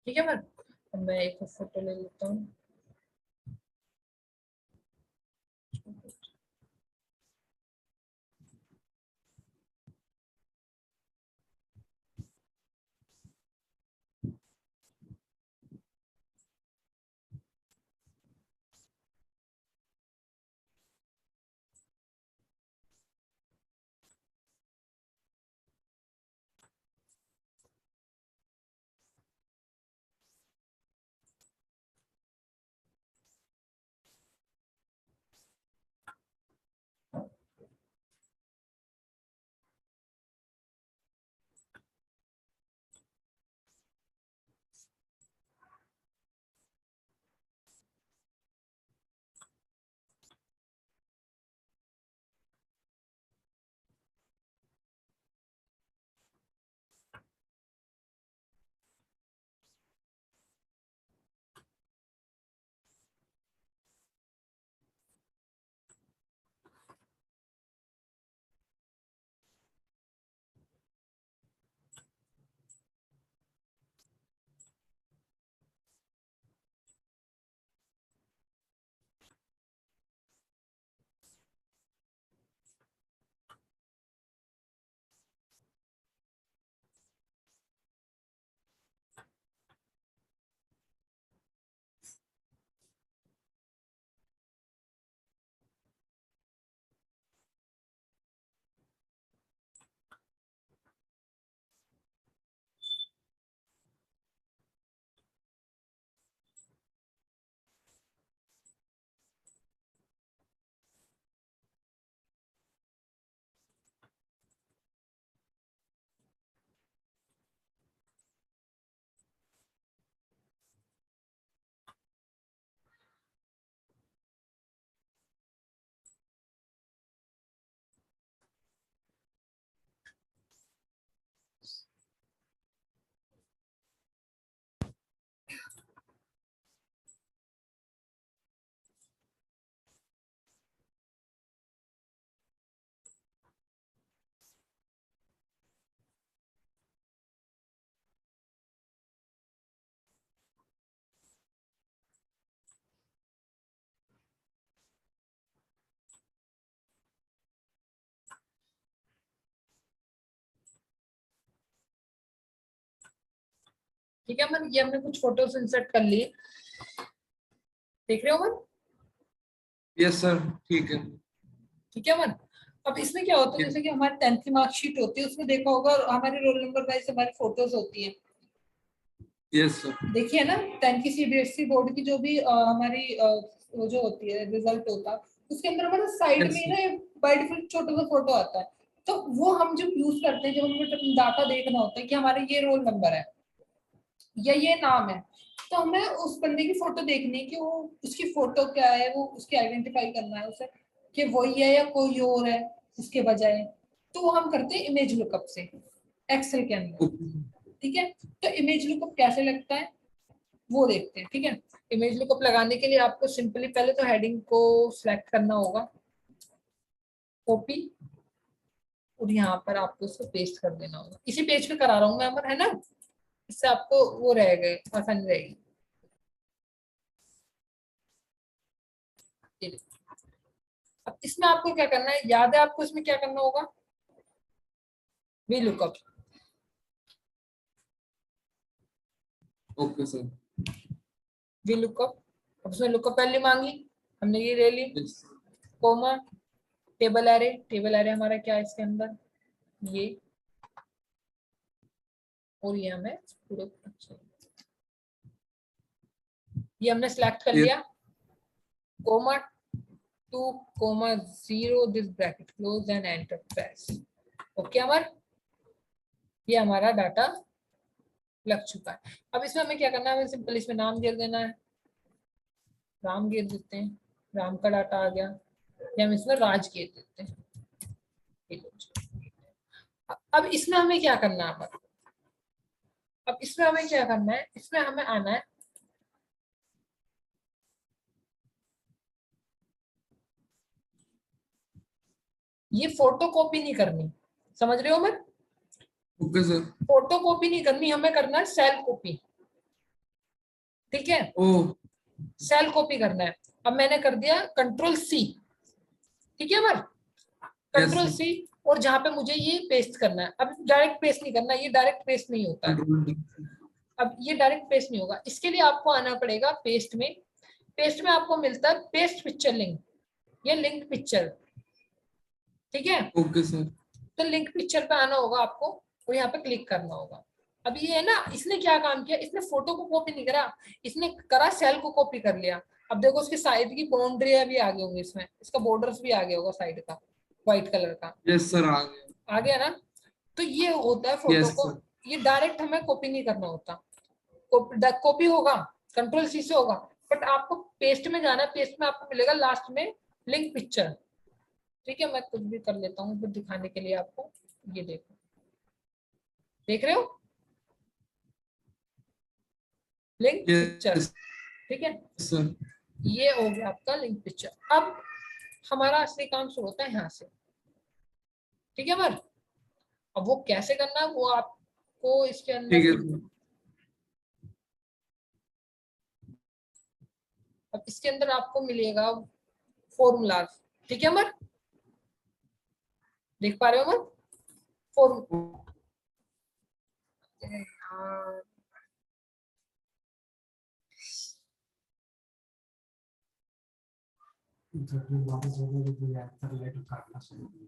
ठीक है मैम। अब मैं एक फोटो ले लेता हूँ। ठीक है मन, ये हमने कुछ फोटोज इंसर्ट कर लिए, देख रहे हो मन? यस सर, ठीक है। ठीक है मन। अब इसमें क्या होता है, जैसे कि हमारी 10th की मार्कशीट होती है, उसमें देखा होगा हमारे रोल नंबर वाइज हमारी फोटोज होती है, यस सर। देखिए ना 10th की सीबीएसई बोर्ड की जो भी हमारी वो जो होती है रिजल्ट होता है, उसके अंदर हमारा साइड यस में सर। ना बाय डिफॉल्ट छोटा सा फोटो आता है। तो वो हम जब यूज करते हैं, जब हमें डाटा देखना होता है कि हमारा ये रोल नंबर है या ये नाम है, तो हमें उस बंदे की फोटो देखनी है कि वो उसकी फोटो क्या है, वो उसकी आइडेंटिफाई करना है उसे कि वही है या कोई और है उसके बजाय। तो वो हम करते हैं इमेज लुकअप से एक्सेल के अंदर। ओके। ठीक है, तो इमेज लुकअप कैसे लगता है वो देखते हैं। ठीक है, इमेज लुकअप लगाने के लिए आपको सिंपली पहले तो हेडिंग को सिलेक्ट करना होगा, कॉपी, और यहाँ पर आपको उसको पेस्ट कर देना होगा। इसी पेज पे करा रहा हूँ मैं अमर, है ना, इससे आपको वो रहेगा, आसानी रहेगी। ये देखो। अब इसमें आपको क्या करना है, याद है आपको इसमें क्या करना होगा, V lookup. Okay sir. V lookup, अब उसमें लुकअप वैल्यू मांगी, हमने ये ले ली, yes. Comma, table array, table array हमारा क्या है इसके अंदर, ये, और ये हमें पूरे, अच्छा ये हमने सिलेक्ट कर लिया, comma 2 comma 0 this bracket close and enter press. Okay Amar, ये हमारा डाटा लग चुका है। अब इसमें हमें क्या करना है, हमें सिंपल इसमें नाम दे देना है, राम गेट देते हैं, राम का डाटा आ गया, या हम इसमें राज गेट देते हैं। अब इसमें हमें क्या करना है, अब इसमें हमें क्या करना है, इसमें हमें आना है, ये फोटो कॉपी नहीं करनी, समझ रहे हो मैं, ओके सर। फोटो कॉपी नहीं करनी, हमें करना है सेल कॉपी। ठीक है, ओ। सेल कॉपी करना है। अब मैंने कर दिया कंट्रोल सी, ठीक है मर, यस कंट्रोल सर। सी, और जहां पे मुझे ये पेस्ट करना है, अब डायरेक्ट पेस्ट नहीं करना, ये डायरेक्ट पेस्ट नहीं होता है। Control D. अब ये डायरेक्ट पेस्ट नहीं होगा, इसके लिए आपको आना पड़ेगा पेस्ट में, पेस्ट में आपको मिलता है पेस्ट पिक्चर लिंक, ये लिंक पिक्चर। ठीक है, ओके सर। तो लिंक पिक्चर पे आना होगा आपको, और यहाँ पे क्लिक करना होगा। अब ये है ना, इसने क्या काम किया, इसने फोटो को कॉपी नहीं करा, इसने करा सेल को कॉपी कर लिया। अब देखो उसकी साइड की बाउंड्री भी आ गई होंगी इसमें, इसका बॉर्डर्स भी आ गया होगा साइड का, व्हाइट कलर का यस सर, आ गया। आ गया ना। तो ये होता है फोटो यस को, सर। ये डायरेक्ट हमें कॉपी नहीं करना होता, कॉपी होगा कंट्रोल सी से होगा, बट आपको पेस्ट में जाना है, पेस्ट में आपको मिलेगा लास्ट में लिंक पिक्चर। ठीक है, मैं कुछ भी कर लेता हूँ फिर दिखाने के लिए आपको, ये देखो, देख रहे हो लिंक पिक्चर। यस ठीक है, सर। ये हो गया आपका लिंक पिक्चर। अब हमारा असली काम शुरू होता है यहाँ से। ठीक है मर, अब वो कैसे करना है वो आपको इसके ठीक है अंदर, सर। अब इसके अंदर आपको मिलेगा फॉर्मूला। ठीक है मर, देख पा रहे हो मर, फॉर्मूला, जब भी वापस हो गया तो कोई एक्टर लेटर काटना शुरू कर दिया।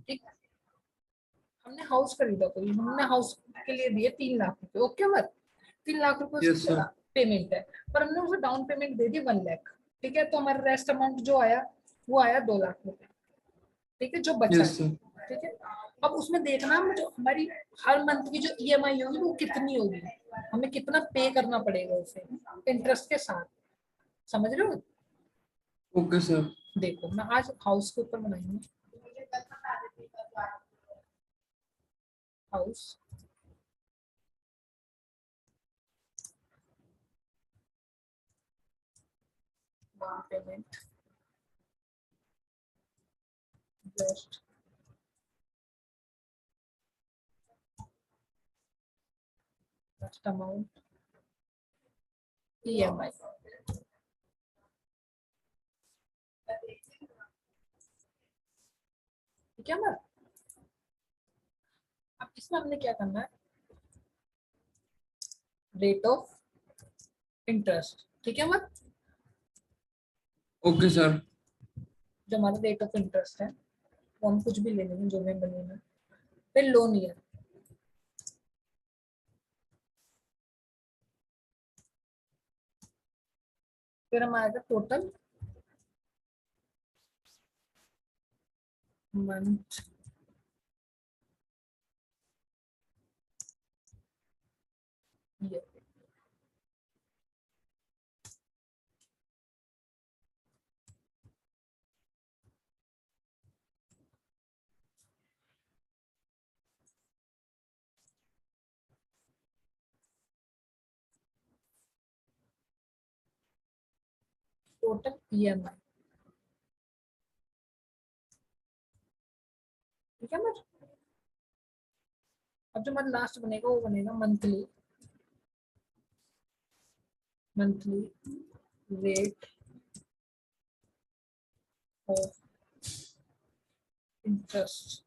ठीक, हमने हाउस खरीदा, कोई हमने हाउस के लिए दिए 3 लाख रुपए। ओके मत, 3 लाख रुपए यस उसकी सर। पेमेंट है, पर हमने उसे डाउन पेमेंट दे दी 1 लाख। ठीक है, तो हमारा रेस्ट अमाउंट जो आया वो आया 2 लाख रुपए। ठीक है, जो बचा यस है। सर। ठीक है, अब उसमें देखना है जो हमारी हर मंथ की जो ईएमआई होगी वो कितनी होगी, हमें कितना पे करना पड़ेगा उसे इंटरेस्ट के साथ, समझ रहे हो। Okay sir. देखो मैं आज हाउस के ऊपर बनाएंगे, house, down payment, just rest amount EMI। ठीक है ना। अब इसमें हमने क्या करना है, रेट ऑफ इंटरेस्ट। ठीक है मत, ओके सर। जो हमारा रेट ऑफ इंटरेस्ट है वो हम कुछ भी ले लेंगे जो भी बनेगा। फिर लोन ईयर, फिर हम आएगा total month year. Total EMI। ठीक है ना। अब जो हमारा लास्ट बनेगा वो बनेगा monthly, monthly rate of interest.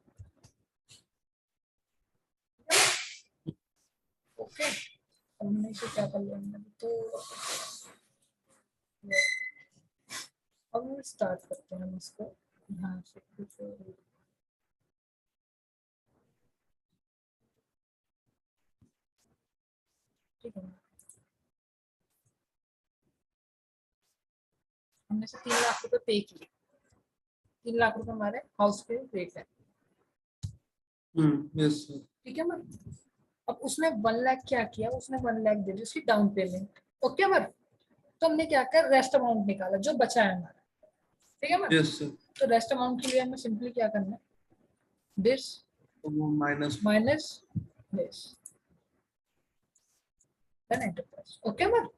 Okay, अब हमने इसे क्या कर लिया, तो अब हम स्टार्ट करते हैं हम इसको यहाँ से कुछ। ठीक है, हमने से 3 लाख रुपए पे किए। 3 लाख रुपए हमारे हाउस के रेट है। Yes sir. ठीक है मैम। अब उसने 1 लाख क्या किया, उसने 1 लाख दे दी उसकी डाउन पेमेंट। ओके मैम, तो हमने क्या किया, रेस्ट अमाउंट निकाला जो बचा है हमारा। ठीक है मैम। Yes sir. तो रेस्ट अमाउंट के लिए हमें सिंपली क्या करना है, दिस तो वो minus minus this, then enterprise. Okay ma'am,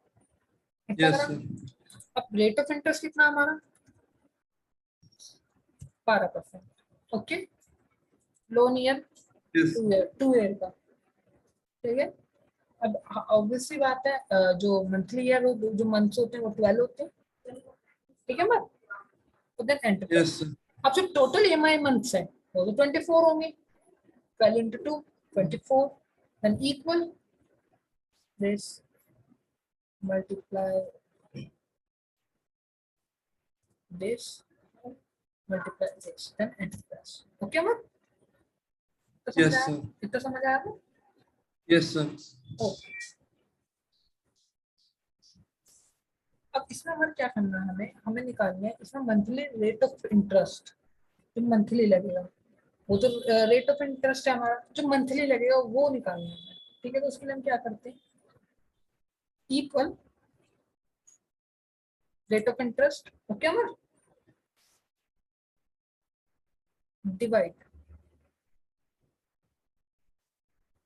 इतना यस करा। सर। अब रेट ऑफ इंटरेस्ट कितना हमारा, 12%। Okay, loan year yes 2 year का। ठीक है। अब ऑब्वियसली बात है, जो मंथली ईयर जो मंथ्स होते हैं वो 12 होते हैं। ठीक है मैम, तो देन एंटरप्राइज। Yes sir. अब जो टोटल EMI मंथ्स है वो तो 24 होंगे, 12 into 2 24, then equal this multiply this multiply this, then enterprise। Okay ma'am, तो समझ यस आया, सर। इतना समझ आया आपको। Yes sir. ओके, अब इसमें हमें क्या करना है, हमें हमें निकालना है इसमें मंथली रेट ऑफ इंटरेस्ट जो मंथली लगेगा। वो जो रेट ऑफ इंटरेस्ट है हमारा जो मंथली लगेगा वो निकालना है। ठीक है, तो उसके लिए हम क्या करते हैं, equal rate of interest. Okay ma'am, divide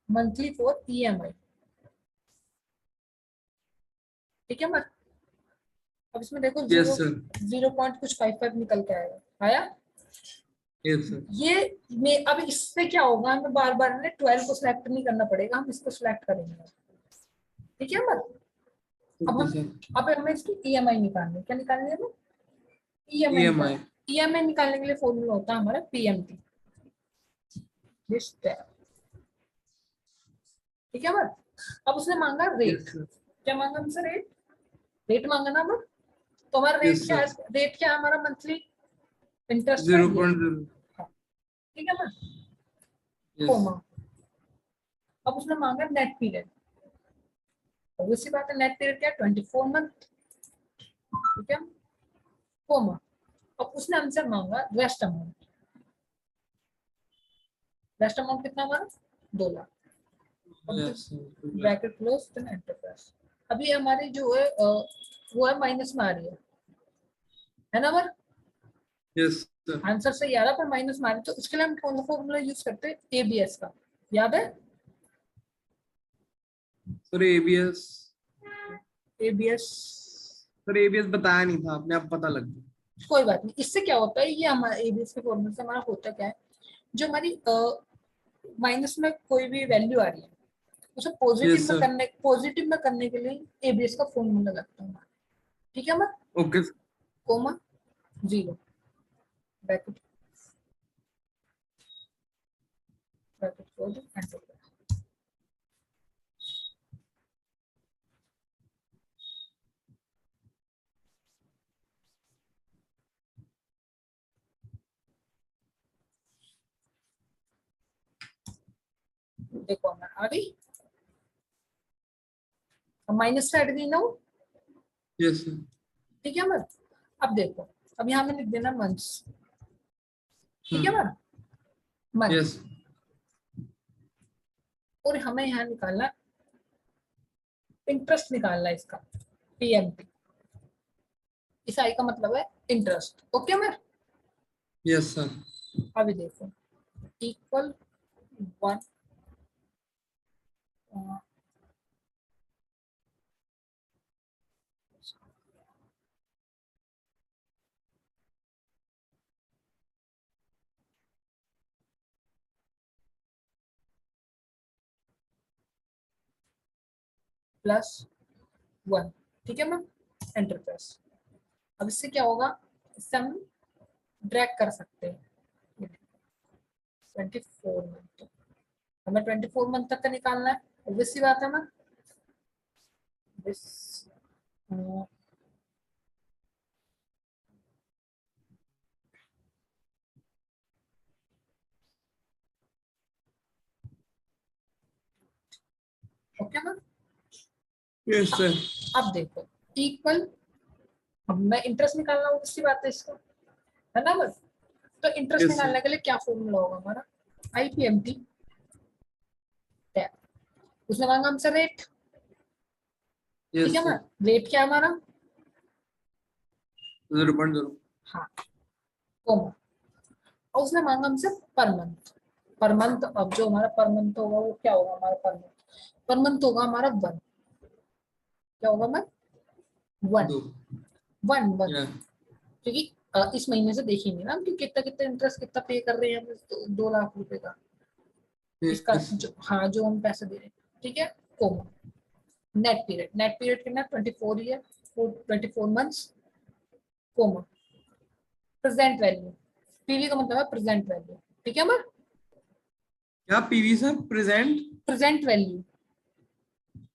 monthly for EMI। ठीक है मैम। अब इसमें देखो यस 0 सर। 0.55 निकल के आएगा, आया। Yes sir. ये में अब इससे क्या होगा, हमें बार बार 12 को सिलेक्ट नहीं करना पड़ेगा, हम इसको सिलेक्ट करेंगे। ठीक है मैम। अब ओके हम सर। अब हमें इसकी EMI निकालनी है। क्या निकालनी है हमें, EMI EMI। निकालनी। EMI निकालने के लिए फॉर्मूला होता है हमारा PMT। ठीक है मैम। अब उसने मांगा रेट, यस सर। क्या मांगा हमसे, रेट, रेट मांगा ना मैम। तो हमारा रेट यस क्या है, सर। रेट क्या है हमारा मंथली इंटरेस्ट का ये। 0.0। हाँ, ठीक है मैम, यस। कोमा। अब उसने मांगा नेट पीरियड, ऑब्वियसली बात है नेट पीरियड क्या है, 24 मंथ। ठीक है, कोमा। अब उसने हमसे मांगा रेस्ट अमाउंट। रेस्ट अमाउंट कितना हमारा, 2 lakh. Yes sir. Bracket close, then enterprise. अभी हमारी जो है वो है माइनस में आ रही है ना मैम। Yes sir. आंसर सही आ रहा पर माइनस में आ रही है, तो उसके लिए हम कौन सा फॉर्मूला यूज करते हैं, ABS का, याद है। Sir ABS. ABS, sir ABS बताया नहीं था आपने, अब पता लग गया। कोई बात नहीं। इससे क्या होता है, ये हमारा ABS के फॉर्मूले से हमारा होता क्या है, जो हमारी माइनस में कोई भी वैल्यू आ रही है उसे Yes, sir. पॉजिटिव में करने के लिए एबीएस का फॉर्मूला लगता है, ठीक है मैं, Okay. Comma 0 bracket bracket close enter. देखो मैं आ गई, माइनस से हट गई ना वो, Yes, sir. ठीक है मैं। अब देखो, अब यहाँ में लिख देना मंथ्स, ठीक है मैं, मंथ। Yes. और हमें यहाँ निकालना इंटरेस्ट, निकालना इसका पीएमटी, इस आई का मतलब है इंटरेस्ट, ओके मैं। Yes, sir. अभी देखो इक्वल 1 +1, ठीक है मैम, एंटर प्रेस। अब इससे क्या होगा, इससे हम ड्रैग कर सकते हैं 24 मंथ, हमें 24 मंथ तक का निकालना है, ऑब्वियस सी बात है ma'am. This okay ma'am. Yes, sir. अब देखो इक्वल, अब मैं इंटरेस्ट निकालना, ऑब्वियस सी बात है इसका, है ना बस। तो इंटरेस्ट Yes, sir. निकालने के लिए क्या फॉर्मूला होगा हमारा, आईपीएमटी टैब, उसने मांगा हमसे रेट, ठीक Yes, है sir. मैम। रेट क्या है हमारा, 0.0. हाँ कोमा, और उसने मांगा हमसे पर मंथ, पर मंथ। अब जो हमारा पर मंथ होगा वो क्या होगा हमारा पर मंथ होगा हमारा 1, क्या होगा मैम, 1 2. 1 1, Yeah. क्योंकि इस महीने से देखेंगे ना हम कि कितना कितना इंटरेस्ट कितना पे कर रहे हैं हम, 2 लाख रुपए का इसका, Yes. जो हाँ जो हम पैसे दे रहे हैं, ठीक है। कोमा नेट पीरियड कितना 24 year 24 months, comma present value, PV का मतलब है प्रेजेंट वैल्यू, ठीक है मैम, क्या PV sir, present? Present value,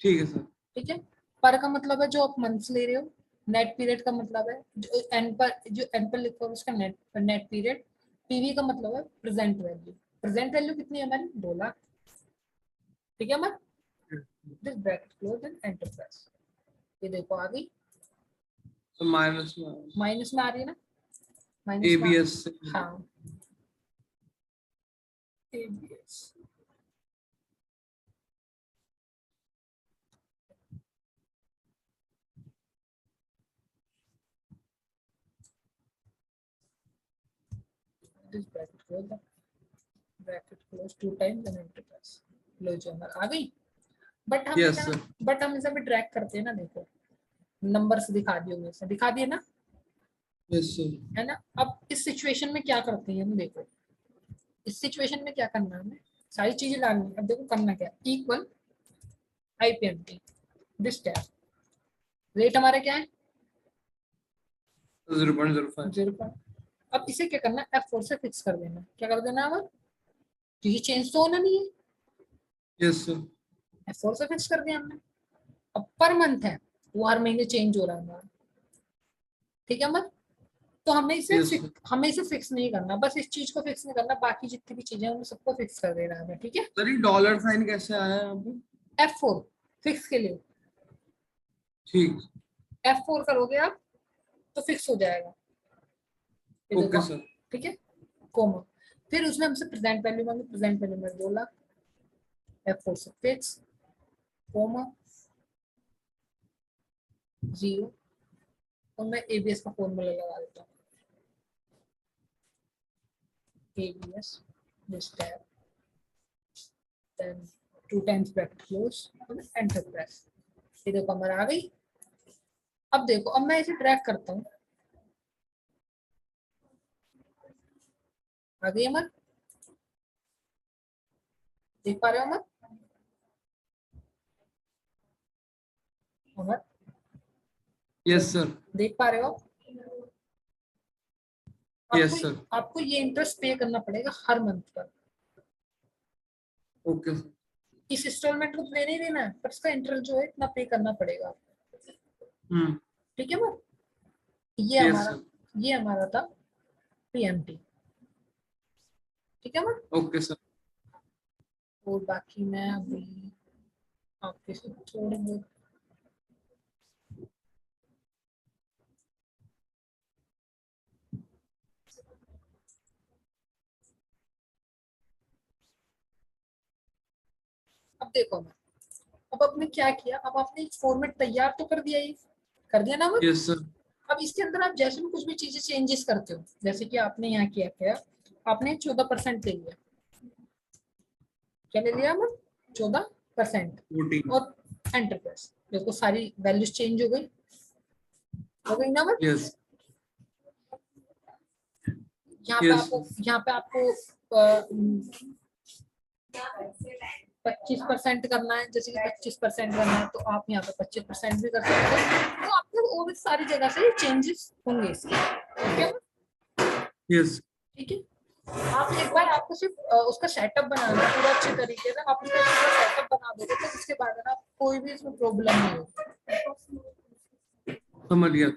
ठीक है सर। ठीक है। पर का मतलब है जो आप मंथ्स ले रहे हो, नेट पीरियड का मतलब है जो एन पर लिखा हो उसका नेट नेट पीरियड, पीवी का मतलब है प्रेजेंट वैल्यू, प्रेजेंट वैल्यू कितनी है हमारी 2 लाख, ठीक है ma'am. This bracket close and enter press, ये देखो आ गई, तो माइनस में माइनस में आ रही है ना, माइनस में एबीएस से। हाँ ABS। This bracket close 2 times and enter press, लो जो हमारा आ गई। Yes sir. बट हम इसे भी ड्रैग करते हैं ना, देखो नंबर से दिखा दिए, होंगे से दिखा दिए ना, यस सर। है ना। अब इस सिचुएशन में क्या करते हैं हम, देखो इस सिचुएशन में क्या करना है हमें, सारी चीजें डालनी है। अब देखो करना क्या, equal IPMT this tab, rate हमारा क्या है 0.05। 0। अब इसे क्या करना है, F4 से फिक्स कर देना, क्या कर देना है, क्योंकि चेंज तो होना नहीं है, यस सर। F4 से फिक्स कर दिया हमने। अब पर मंथ है, वो हर महीने चेंज हो रहा है हमारा, ठीक है मत। तो यस सर। हमें इसे फिक्स नहीं करना, बस इस चीज को फिक्स नहीं करना, बाकी जितनी भी चीजें हैं उन सबको फिक्स कर देना है, ठीक है। सर ये डॉलर साइन कैसे आया यहाँ पे? F4 फिक्स के लिए, ठीक। F4 करोगे आप तो फिक्स हो जाएगा, ये ओके देखो, सर। ठीक है, कोमा। फिर उसने हमसे प्रेजेंट वैल्यू मांगी, प्रेजेंट वैल्यू में 2 लाख, F4 से फिक्स, कोमा 0, और मैं एबीएस का फॉर्मूला लगा देता हूँ, ABS this tab, then 2 times bracket close और एंटर प्रेस, ये देखो हमारा आ गई। अब देखो, अब मैं इसे ड्रैग करता हूँ, आ गई अमर, देख पा रहे हो अमर, अमर यस सर। देख पा रहे हो? Yes sir. आपको ये इंटरेस्ट पे करना पड़ेगा हर मंथ पर। Okay sir. इस इंस्टॉलमेंट को देना ही देना है, पर इसका इंटरेस्ट जो है इतना पे करना पड़ेगा। ठीक है मैम, ये यस हमारा सर। ये हमारा था पीएमटी। ठीक है मैम। Okay sir. और बाकी मैं अभी आपके से थोड़ी बहुत अब देखो मैम, अब आपने क्या किया, अब आपने एक फॉर्मेट तैयार तो कर दिया, ये कर दिया ना मैम। Yes sir. अब इसके अंदर आप जैसे भी कुछ भी चीजें चेंजेस करते हो, जैसे कि आपने यहाँ किया क्या, आपने 14% ले लिया। क्या ले लिया मैम? 14%। 14। और एंटर प्रेस, देखो सारी वैल्यूज चेंज हो गई ना मैम। यस। यहाँ पे यस। आपको 25% करना है, जैसे कि 25% करना है तो आप यहाँ पे 25% भी कर सकते हो। तो आपको और भी सारी जगह से चेंजेस होंगे इसके। ठीक है, यस। ठीक है। आप एक बार आपको सिर्फ उसका सेटअप बनाना है पूरा अच्छे तरीके से, आप उसका पूरा सेटअप बना दोगे तो उसके बाद ना कोई भी इसमें प्रॉब्लम नहीं होगी। समझ गया।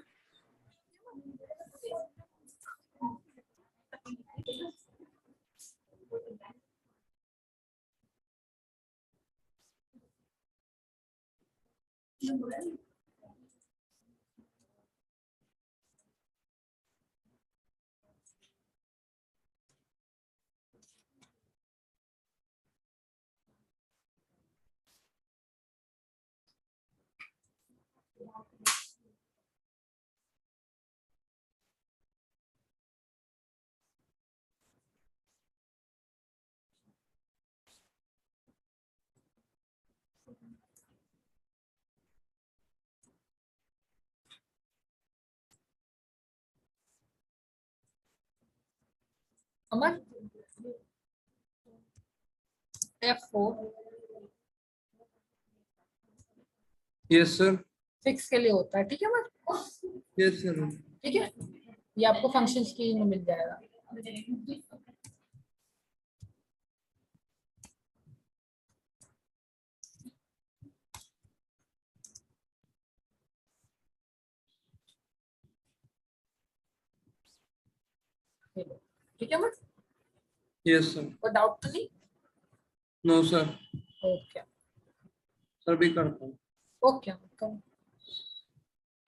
अमर F4 यस सर। फिक्स के लिए होता है। ठीक है अमर, यस सर। ठीक है, ये आपको फंक्शंस की में मिल जाएगा। ठीक है अमर, यस सर। कोई डाउट तो नहीं? No sir. ओके सर भी करता हूँ। ओके।